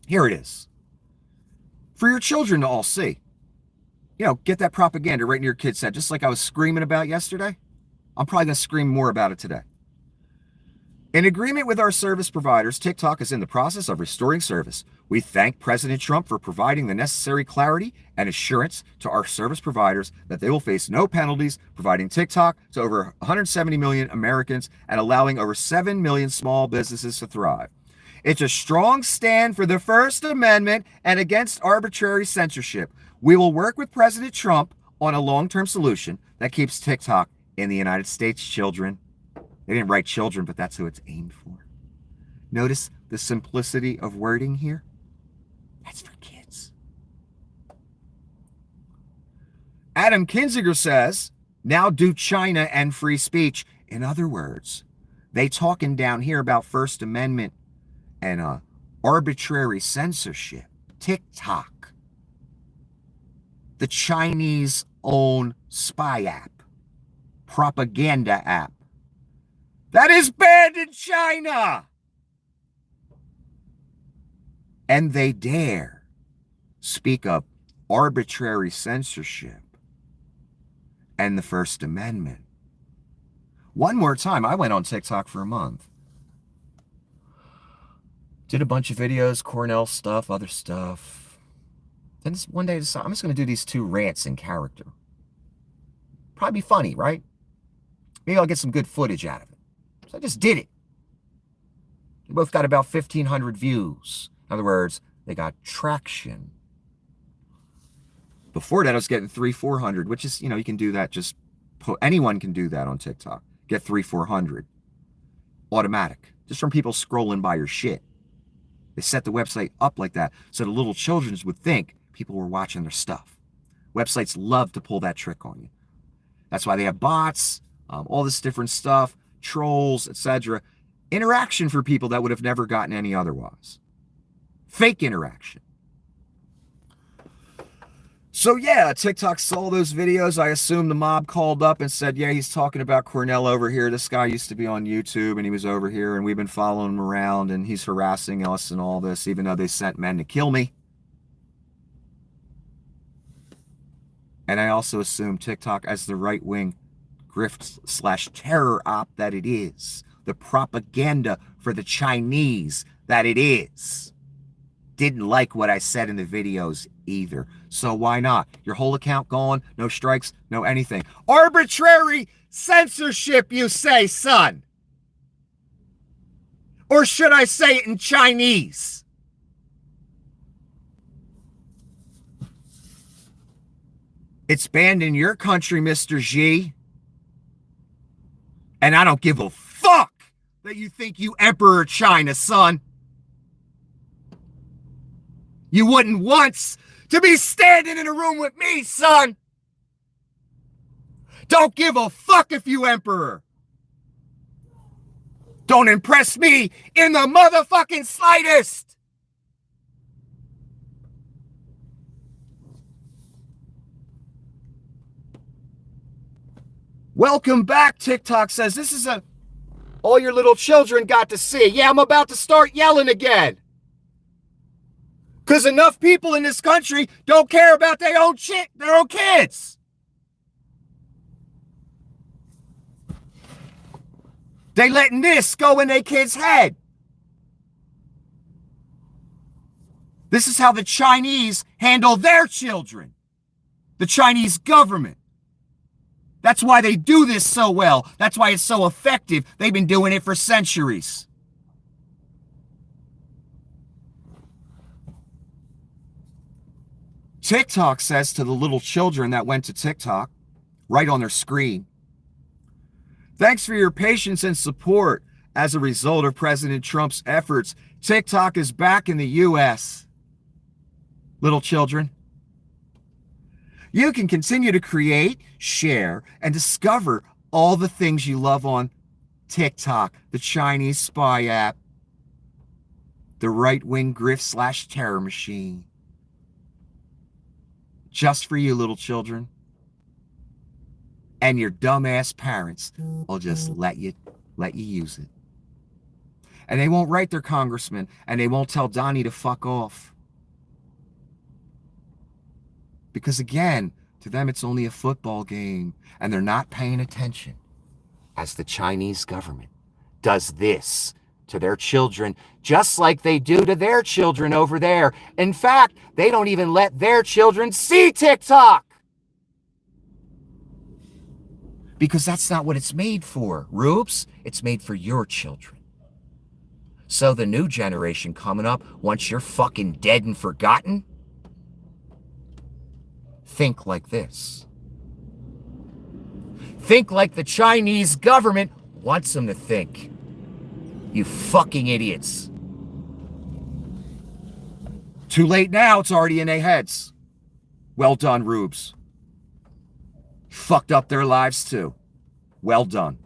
Here it is. For your children to all see. You know, get that propaganda right in your kid's head, just like I was screaming about yesterday. I'm probably going to scream more about it today. In agreement with our service providers, TikTok is in the process of restoring service. We thank President Trump for providing the necessary clarity and assurance to our service providers that they will face no penalties, providing TikTok to over 170 million Americans and allowing over 7 million small businesses to thrive. It's a strong stand for the First Amendment and against arbitrary censorship. We will work with President Trump on a long-term solution that keeps TikTok in the United States. Children. They didn't write children, but that's who it's aimed for. Notice the simplicity of wording here? That's for kids. Adam Kinzinger says, now do China and free speech. In other words, they talking down here about First Amendment and arbitrary censorship. TikTok. The Chinese own spy app, propaganda app, that is banned in China. And they dare speak of arbitrary censorship and the First Amendment. One more time, I went on TikTok for a month. Did a bunch of videos, Cornell stuff, other stuff. Then one day I decided I'm just going to do these 2 rants in character. Probably be funny, right? Maybe I'll get some good footage out of it. So I just did it. They both got about 1,500 views. In other words, they got traction. Before that, I was getting 300-400, which is, you know, you can do that. Anyone can do that on TikTok. Get 300-400. Automatic. Just from people scrolling by your shit. They set the website up like that so the little children would think people were watching their stuff. Websites love to pull that trick on you. That's why they have bots, all this different stuff, trolls, etc. Interaction for people that would have never gotten any otherwise. Fake interaction. So yeah, TikTok saw those videos. I assume the mob called up and said, yeah, he's talking about Cornell over here. This guy used to be on YouTube and he was over here and we've been following him around and he's harassing us and all this, even though they sent men to kill me. And I also assume TikTok, as the right-wing grift/terror op that it is, the propaganda for the Chinese that it is, didn't like what I said in the videos either. So why not? Your whole account gone, no strikes, no anything. Arbitrary censorship, you say, son? Or should I say it in Chinese? It's banned in your country, Mr. Xi. And I don't give a fuck that you think you Emperor China, son. You wouldn't once to be standing in a room with me, son. Don't give a fuck if you Emperor. Don't impress me in the motherfucking slightest. Welcome back, TikTok says. This is all your little children got to see. Yeah, I'm about to start yelling again. Because enough people in this country don't care about their own shit, their own kids. They letting this go in their kid's head. This is how the Chinese handle their children. The Chinese government. That's why they do this so well. That's why it's so effective. They've been doing it for centuries. TikTok says to the little children that went to TikTok, right on their screen, Thanks for your patience and support. As a result of President Trump's efforts, TikTok is back in the U.S. Little children, you can continue to create, share, and discover all the things you love on TikTok, the Chinese spy app, the right-wing grift / terror machine. Just for you, little children. And your dumbass parents will just let you use it. And they won't write their congressman, and they won't tell Donnie to fuck off. Because again, to them it's only a football game, and they're not paying attention as the Chinese government does this to their children, just like they do to their children over there. In fact, they don't even let their children see TikTok. Because that's not what it's made for, Rubes. It's made for your children. So the new generation coming up, once you're fucking dead and forgotten, think like this. Think like the Chinese government wants them to think. You fucking idiots. Too late now, it's already in their heads. Well done, Rubes. Fucked up their lives too. Well done.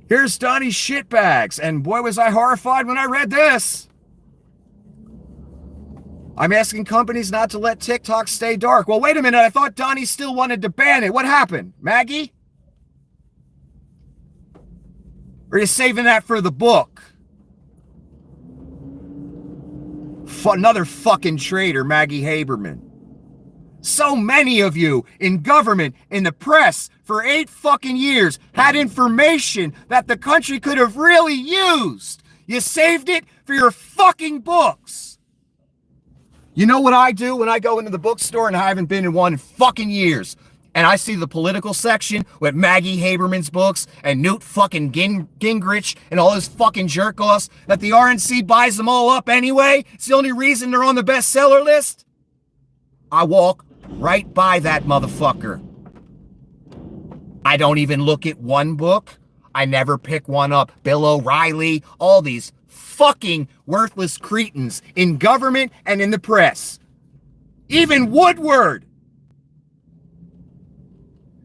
Here's Donnie's shitbags, and boy was I horrified when I read this. I'm asking companies not to let TikTok stay dark. Well, wait a minute, I thought Donnie still wanted to ban it. What happened, Maggie? Or are you saving that for the book? Another fucking traitor, Maggie Haberman. So many of you in government, in the press, for 8 fucking years, had information that the country could have really used. You saved it for your fucking books. You know what I do when I go into the bookstore, and I haven't been in one in fucking years, and I see the political section with Maggie Haberman's books and Newt fucking Gingrich and all his fucking jerk-offs, that the RNC buys them all up anyway. It's the only reason they're on the bestseller list. I walk right by that motherfucker. I don't even look at one book. I never pick one up. Bill O'Reilly, all these fucking worthless cretins in government and in the press. Even Woodward.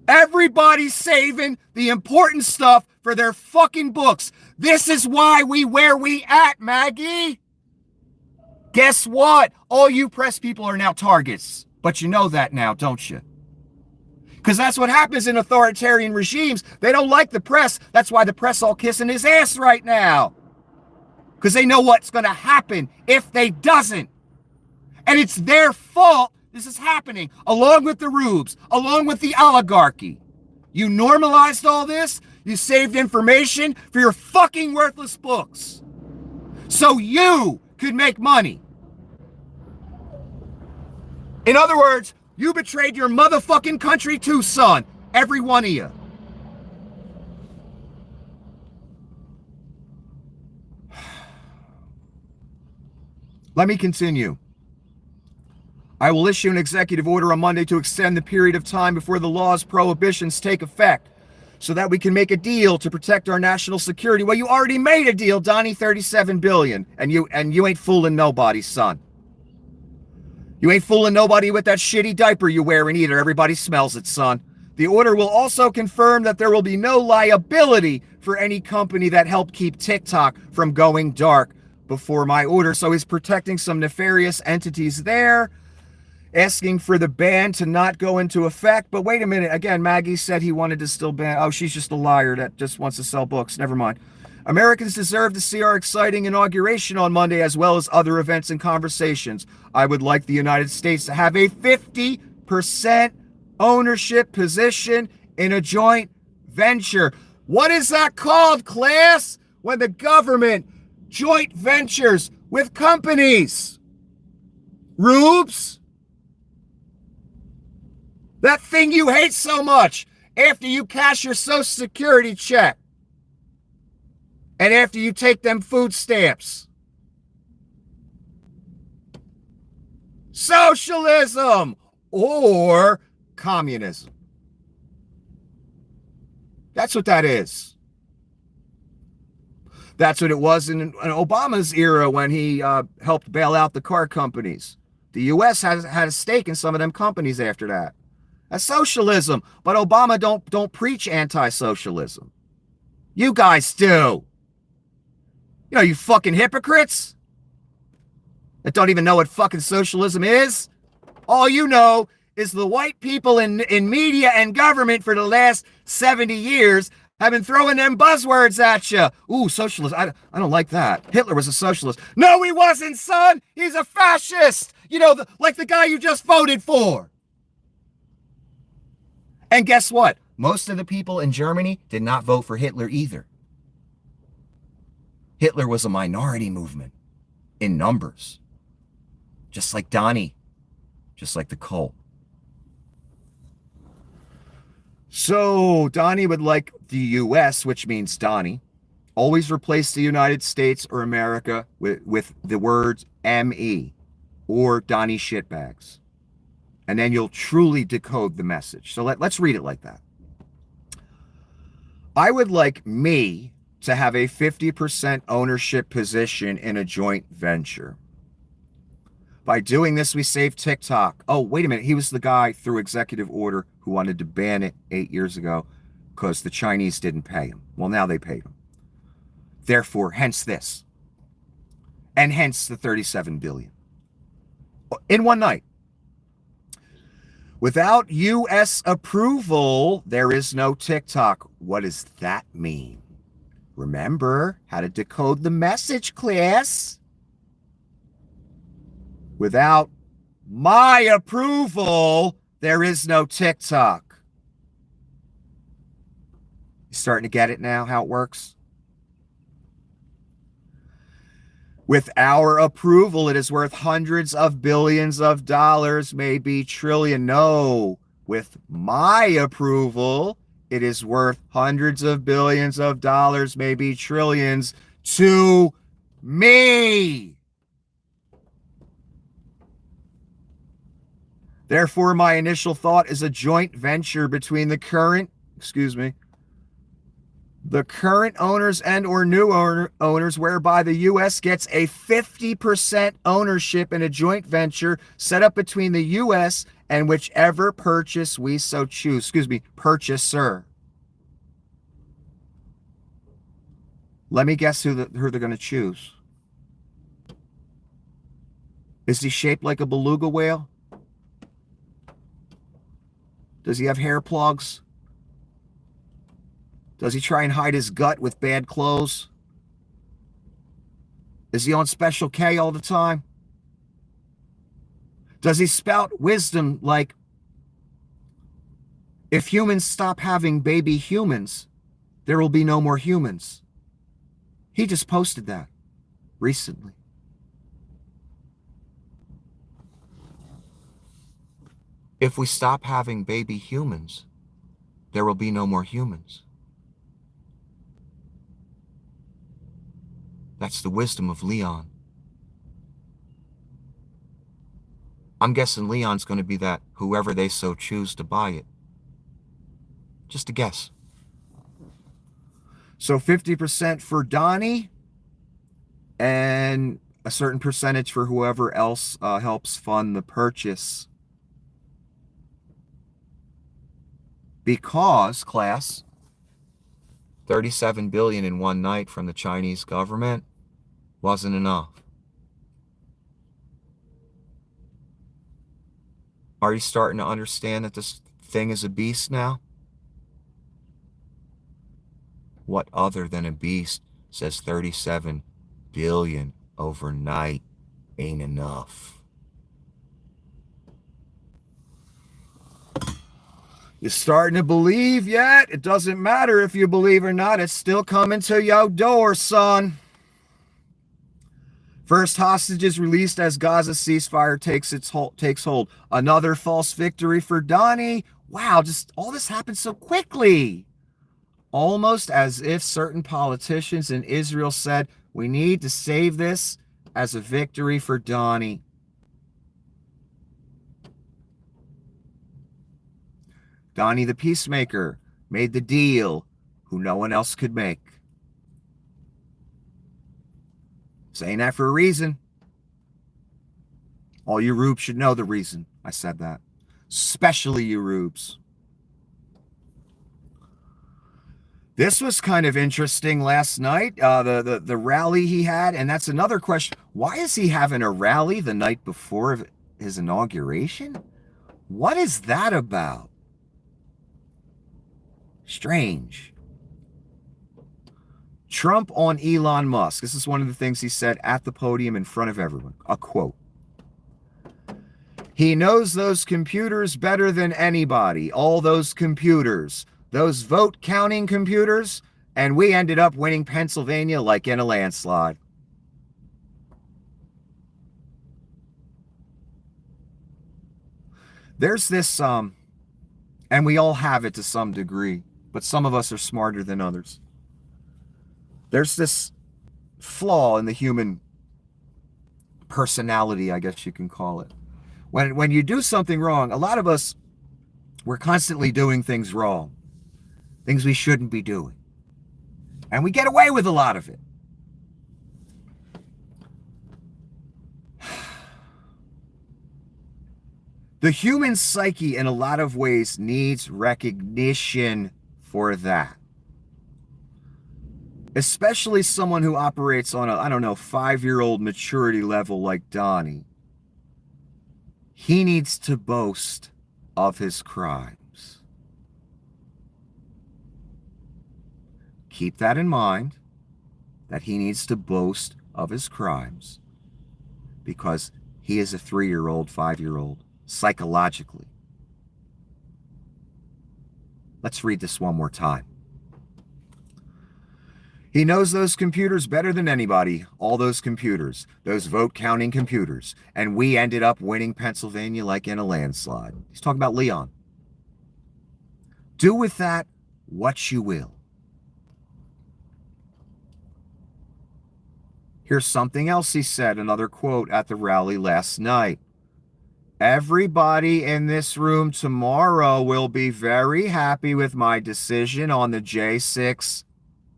Everybody's saving the important stuff for their fucking books. This is why we where we at, Maggie. Guess what? All you press people are now targets. But you know that now, don't you? Because that's what happens in authoritarian regimes. They don't like the press. That's why the press all kissing his ass right now. Because they know what's going to happen if they doesn't. And it's their fault this is happening, along with the rubes, along with the oligarchy. You normalized all this. You saved information for your fucking worthless books. So you could make money. In other words, you betrayed your motherfucking country too, son. Every one of you. Let me continue. I will issue an executive order on Monday to extend the period of time before the law's prohibitions take effect so that we can make a deal to protect our national security. Well, you already made a deal, Donnie, $37 billion, and you ain't fooling nobody, son. You ain't fooling nobody with that shitty diaper you're wearing either. Everybody smells it, son. The order will also confirm that there will be no liability for any company that helped keep TikTok from going dark before my order. So he's protecting some nefarious entities there, asking for the ban to not go into effect. But wait a minute. Again, Maggie said he wanted to still ban. Oh, she's just a liar that just wants to sell books. Never mind. Americans deserve to see our exciting inauguration on Monday, as well as other events and conversations. I would like the United States to have a 50% ownership position in a joint venture. What is that called, class? When the government joint ventures with companies. Rubes? That thing you hate so much after you cash your Social Security check. And after you take them food stamps. Socialism or communism. That's what that is. That's what it was in Obama's era when he helped bail out the car companies. The U.S. had a stake in some of them companies after that. That's socialism. But Obama don't preach anti-socialism. You guys do. You know, you fucking hypocrites that don't even know what fucking socialism is. All you know is the white people in media and government for the last 70 years have been throwing them buzzwords at you. Ooh, socialist. I don't like that. Hitler was a socialist. No, he wasn't, son. He's a fascist. You know, like the guy you just voted for. And guess what? Most of the people in Germany did not vote for Hitler either. Hitler was a minority movement in numbers. Just like Donnie. Just like the cult. So Donnie would like the U.S., which means Donnie, always replace the United States or America with the words M-E or Donnie shitbags. And then you'll truly decode the message. So let's read it like that. I would like me to have a 50% ownership position in a joint venture. By doing this, we save TikTok. Oh, wait a minute. He was the guy through executive order who wanted to ban it 8 years ago because the Chinese didn't pay him. Well, now they paid him. Therefore, hence this. And hence the $37 billion. In one night. Without U.S. approval, there is no TikTok. What does that mean? Remember how to decode the message, class. Without my approval, there is no TikTok. You starting to get it now, how it works? With our approval, it is worth hundreds of billions of dollars, maybe trillion. No, with my approval, it is worth hundreds of billions of dollars, maybe trillions to me. Therefore, my initial thought is a joint venture between the current owners and or new owners, whereby the U.S. gets a 50% ownership in a joint venture set up between the U.S. and whichever purchase we so choose. Purchaser. Let me guess who they're going to choose. Is he shaped like a beluga whale? Does he have hair plugs? Does he try and hide his gut with bad clothes? Is he on Special K all the time? Does he spout wisdom like, if humans stop having baby humans, there will be no more humans? He just posted that recently. If we stop having baby humans, there will be no more humans. That's the wisdom of Leon. I'm guessing Leon's going to be that whoever they so choose to buy it. Just a guess. So 50% for Donnie and a certain percentage for whoever else helps fund the purchase. Because, class, $37 billion in one night from the Chinese government wasn't enough. Are you starting to understand that this thing is a beast now? What other than a beast says 37 billion overnight ain't enough? You starting to believe yet? It doesn't matter if you believe or not. It's still coming to your door, son. First hostage is released as Gaza ceasefire takes hold. Another false victory for Donnie. Wow, just all this happened so quickly. Almost as if certain politicians in Israel said, we need to save this as a victory for Donnie. Donnie the Peacemaker made the deal who no one else could make. Saying that for a reason. All you rubes should know the reason I said that. Especially you rubes. This was kind of interesting last night, the rally he had, and that's another question. Why is he having a rally the night before his inauguration? What is that about? Strange. Trump on Elon Musk. This is one of the things he said at the podium in front of everyone. A quote. He knows those computers better than anybody. All those computers. Those vote counting computers. And we ended up winning Pennsylvania like in a landslide. There's this, and we all have it to some degree, but some of us are smarter than others. There's this flaw in the human personality, I guess you can call it. When you do something wrong, a lot of us, we're constantly doing things wrong, things we shouldn't be doing. And we get away with a lot of it. The human psyche, in a lot of ways, needs recognition for that. Especially someone who operates on a, 5-year-old maturity level like Donnie. He needs to boast of his crimes. Keep that in mind, that he needs to boast of his crimes, because he is a 3-year-old, 5-year-old, psychologically. Let's read this one more time. He knows those computers better than anybody, all those computers, those vote-counting computers, and we ended up winning Pennsylvania like in a landslide. He's talking about Leon. Do with that what you will. Here's something else he said, another quote at the rally last night. Everybody in this room tomorrow will be very happy with my decision on the J6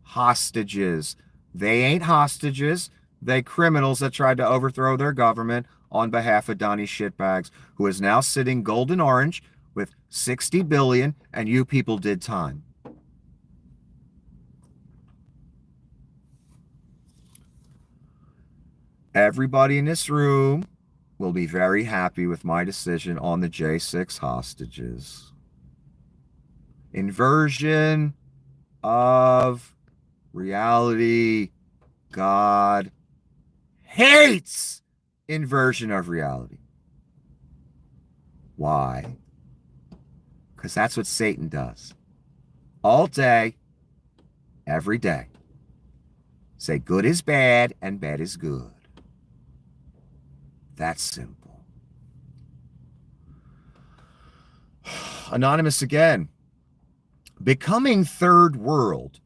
hostages. They ain't hostages. They criminals that tried to overthrow their government on behalf of Donnie Shitbags, who is now sitting golden orange with 60 billion, and you people did time. Everybody in this room will be very happy with my decision on the J6 hostages. Inversion of reality. God hates inversion of reality. Why? Because that's what Satan does. All day, every day. Say good is bad and bad is good. That's simple. Anonymous again. Becoming third world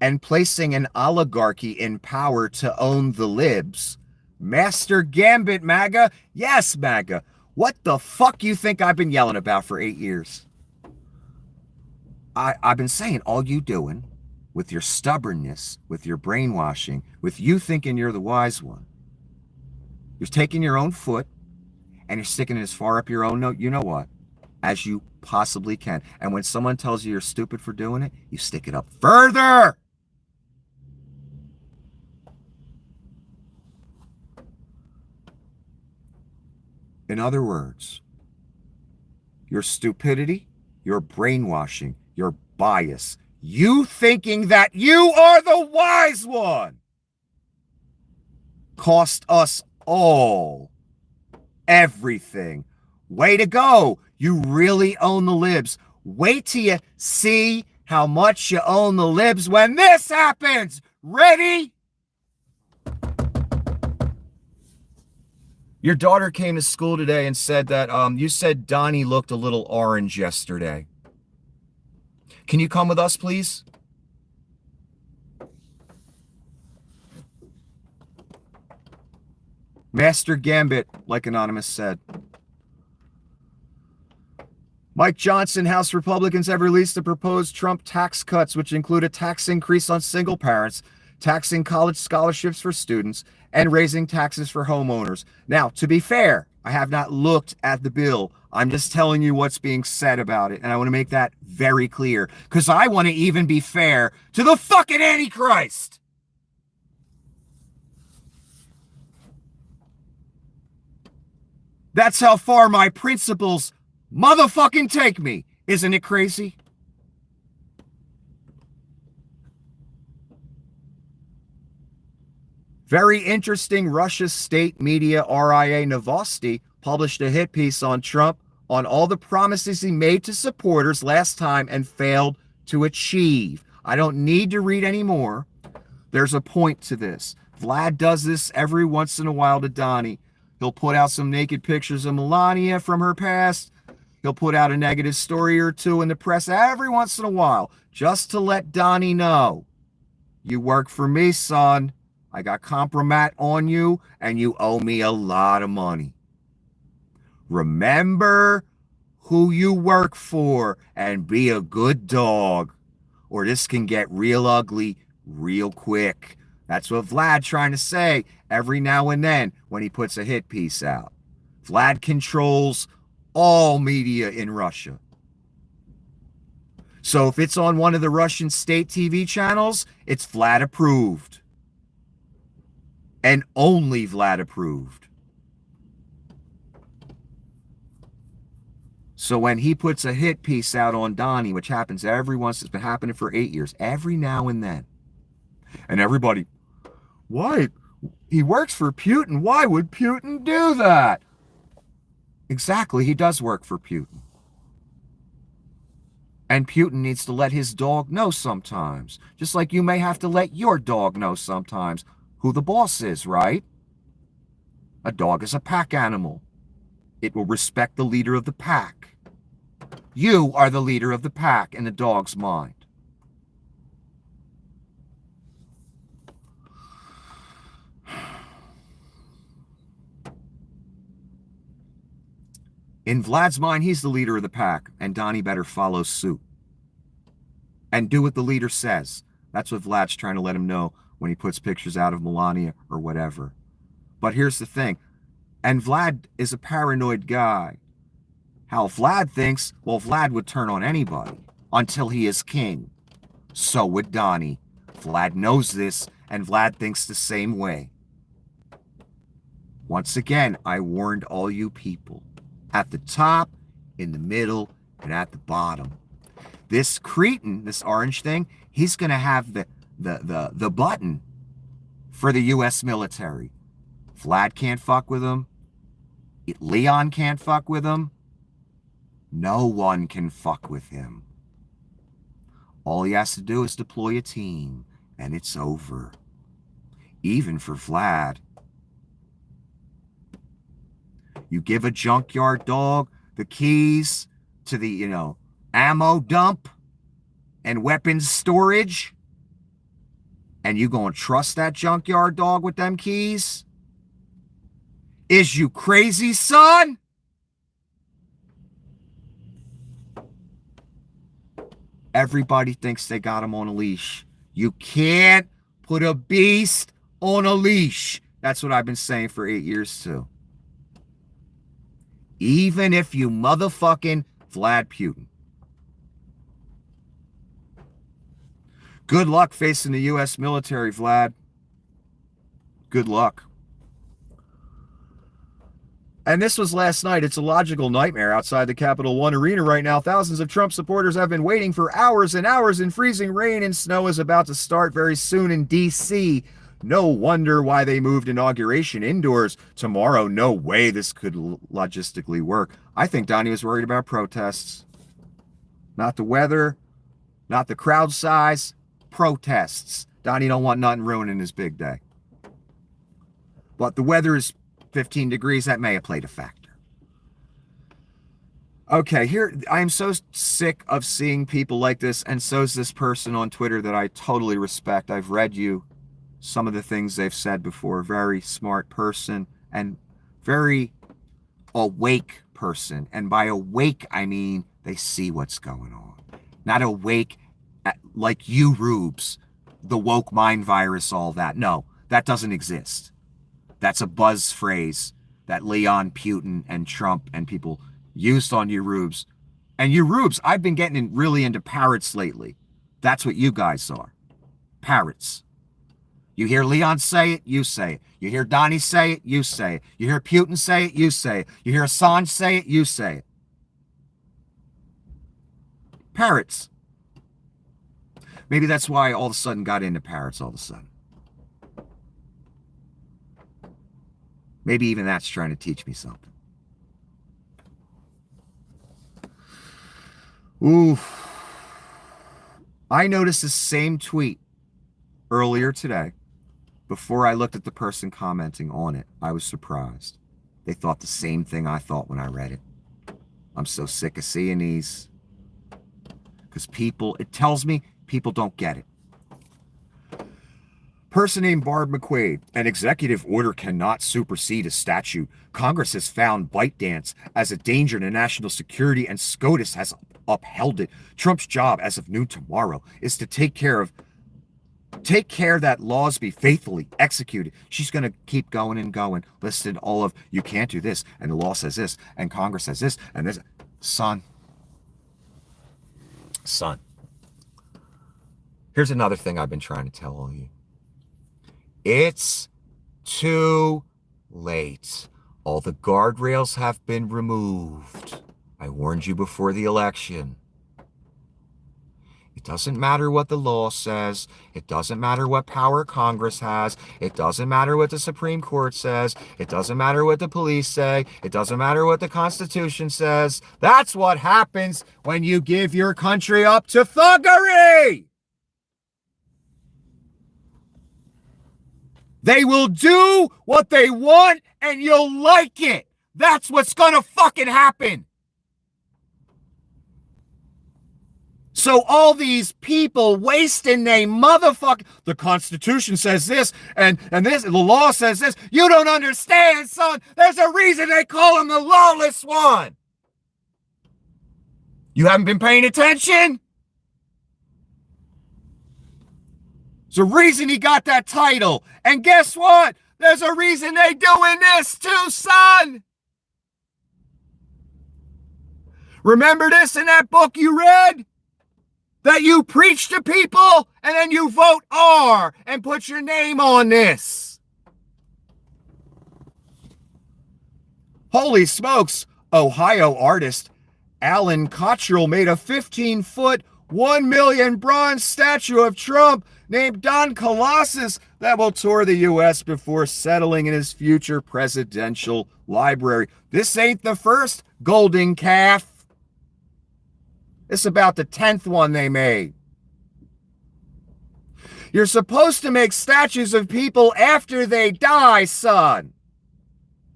and placing an oligarchy in power to own the libs. Master Gambit, MAGA. Yes, MAGA. What the fuck you think I've been yelling about for 8 years? I've been saying all you doing with your stubbornness, with your brainwashing, with you thinking you're the wise one. You're taking your own foot and you're sticking it as far up your own nose, you know what, as you possibly can. And when someone tells you you're stupid for doing it, you stick it up further. In other words, your stupidity, your brainwashing, your bias, you thinking that you are the wise one, cost us all everything. Way to go. You really own the libs. Wait till you see how much you own the libs when this happens. Ready? Your daughter came to school today and said that you said Donnie looked a little orange yesterday. Can you come with us, please? Master Gambit, like Anonymous said. Mike Johnson, House Republicans have released the proposed Trump tax cuts, which include a tax increase on single parents, taxing college scholarships for students, and raising taxes for homeowners. Now, to be fair, I have not looked at the bill. I'm just telling you what's being said about it, and I want to make that very clear, because I want to even be fair to the fucking Antichrist. That's how far my principles motherfucking take me. Isn't it crazy? Very interesting. Russia's state media, RIA Novosti, published a hit piece on Trump on all the promises he made to supporters last time and failed to achieve. I don't need to read any more. There's a point to this. Vlad does this every once in a while to Donnie. He'll put out some naked pictures of Melania from her past. He'll put out a negative story or two in the press every once in a while, just to let Donnie know, you work for me, son. I got compromat on you, and you owe me a lot of money. Remember who you work for and be a good dog, or this can get real ugly real quick. That's what Vlad's trying to say every now and then when he puts a hit piece out. Vlad controls all media in Russia. So if it's on one of the Russian state TV channels, it's Vlad approved. And only Vlad approved. So when he puts a hit piece out on Donnie, which happens every once, it's been happening for 8 years, every now and then. And everybody, why? He works for Putin. Why would Putin do that? Exactly, he does work for Putin. And Putin needs to let his dog know sometimes. Just like you may have to let your dog know sometimes who the boss is, right? A dog is a pack animal. It will respect the leader of the pack. You are the leader of the pack in the dog's mind. In Vlad's mind, he's the leader of the pack, and Donnie better follow suit. And do what the leader says. That's what Vlad's trying to let him know when he puts pictures out of Melania or whatever. But here's the thing. And Vlad is a paranoid guy. How Vlad thinks, well, Vlad would turn on anybody until he is king. So would Donnie. Vlad knows this, and Vlad thinks the same way. Once again, I warned all you people. At the top, in the middle, and at the bottom. This cretin, this orange thing, he's going to have the button for the U.S. military. Vlad can't fuck with him. Leon can't fuck with him. No one can fuck with him. All he has to do is deploy a team, and it's over. Even for Vlad. You give a junkyard dog the keys to the, ammo dump and weapons storage, and you gonna trust that junkyard dog with them keys? Is you crazy, son? Everybody thinks they got him on a leash. You can't put a beast on a leash. That's what I've been saying for 8 years too. Even if you motherfucking Vlad Putin. Good luck facing the U.S. military, Vlad. Good luck. And this was last night. It's a logical nightmare outside the Capital One Arena right now. Thousands of Trump supporters have been waiting for hours and hours in freezing rain, and snow is about to start very soon in D.C. No wonder why they moved inauguration indoors tomorrow. No way this could logistically work. I think Donnie was worried about protests. Not the weather, not the crowd size, protests. Donnie don't want nothing ruining his big day. But the weather is 15 degrees. That may have played a factor. Okay, here, I am so sick of seeing people like this, and so is this person on Twitter that I totally respect. I've read you some of the things they've said before. Very smart person and very awake person. And by awake, I mean they see what's going on. Not awake like you rubes, the woke mind virus, all that. No, that doesn't exist. That's a buzz phrase that Leon Putin and Trump and people used on you rubes. And you rubes, I've been getting really into parrots lately. That's what you guys are. Parrots. You hear Leon say it, you say it. You hear Donnie say it, you say it. You hear Putin say it, you say it. You hear Assange say it, you say it. Parrots. Maybe that's why I all of a sudden got into parrots all of a sudden. Maybe even that's trying to teach me something. Ooh. I noticed the same tweet earlier today. Before I looked at the person commenting on it, I was surprised. They thought the same thing I thought when I read it. I'm so sick of seeing these. Because it tells me people don't get it. Person named Barb McQuaid, an executive order cannot supersede a statute. Congress has found ByteDance as a danger to national security and SCOTUS has upheld it. Trump's job as of noon tomorrow is to take care that laws be faithfully executed. She's going to keep going and going, listed all of, you can't do this, and the law says this, and Congress says this, and this. Son, here's another thing I've been trying to tell all you. It's too late. All the guardrails have been removed. I warned you before the election. It doesn't matter what the law says. It doesn't matter what power Congress has. It doesn't matter what the Supreme Court says. It doesn't matter what the police say. It doesn't matter what the Constitution says. That's what happens when you give your country up to thuggery. They will do what they want and you'll like it. That's what's gonna fucking happen. So all these people wasting their motherfucking, the Constitution says this, and this, the law says this. You don't understand, son. There's a reason they call him the lawless one. You haven't been paying attention? There's a reason he got that title. And guess what? There's a reason they doing this too, son. Remember this in that book you read? That you preach to people and then you vote R and put your name on this. Holy smokes, Ohio artist Alan Cottrell made a 15-foot, 1 million bronze statue of Trump named Don Colossus that will tour the U.S. before settling in his future presidential library. This ain't the first golden calf. It's about the 10th one they made. You're supposed to make statues of people after they die, son.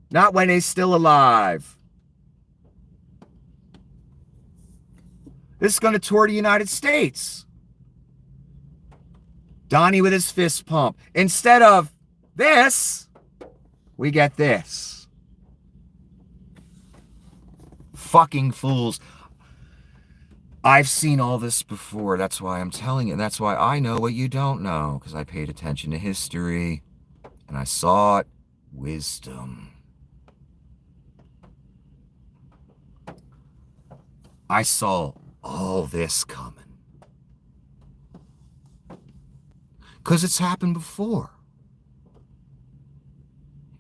Not when they're still alive. This is going to tour the United States. Donnie with his fist pump. Instead of this, we get this. Fucking fools. I've seen all this before. That's why I'm telling you. That's why I know what you don't know. Because I paid attention to history. And I saw it. Wisdom. I saw all this coming. Because it's happened before.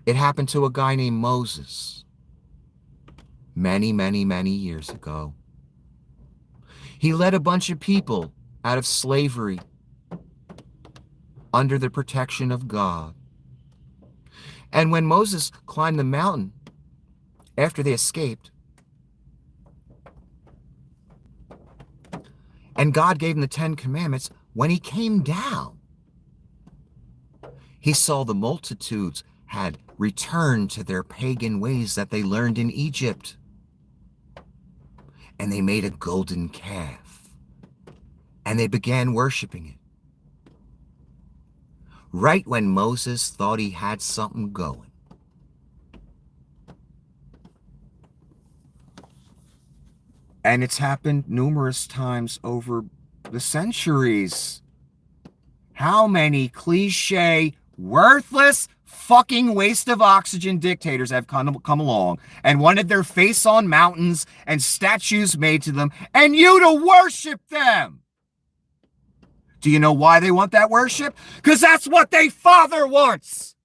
It happened to a guy named Moses. Many, many, many years ago. He led a bunch of people out of slavery under the protection of God. And when Moses climbed the mountain after they escaped, and God gave him the 10 Commandments, when he came down, he saw the multitudes had returned to their pagan ways that they learned in Egypt. And they made a golden calf. And they began worshiping it. Right when Moses thought he had something going. And it's happened numerous times over the centuries. How many cliche, worthless, fucking waste of oxygen dictators have come along and wanted their face on mountains and statues made to them and you to worship them? Do you know why they want that worship? Because that's what their father wants.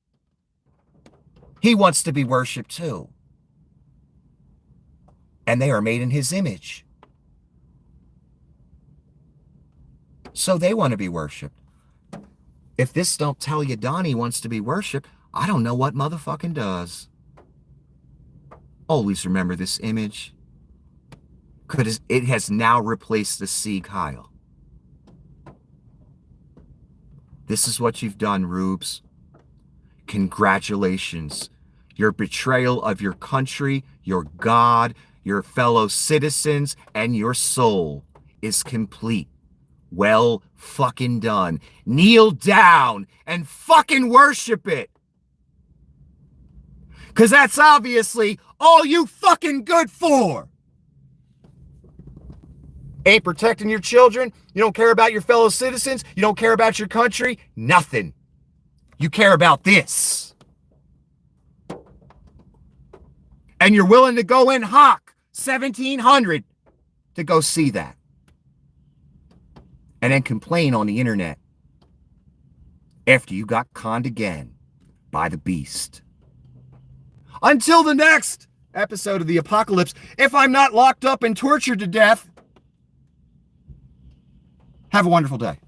He wants to be worshipped too. And they are made in his image. So they want to be worshipped. If this don't tell you Donnie wants to be worshipped, I don't know what motherfucking does. Always remember this image, because it has now replaced the sea Kyle. This is what you've done, Rubes. Congratulations. Your betrayal of your country, your God, your fellow citizens, and your soul is complete. Well fucking done. Kneel down and fucking worship it. Because that's obviously all you fucking good for. Ain't protecting your children. You don't care about your fellow citizens. You don't care about your country. Nothing. You care about this. And you're willing to go in hock 1,700 to go see that. And then complain on the internet after you got conned again by the beast. Until the next episode of the apocalypse, if I'm not locked up and tortured to death, have a wonderful day.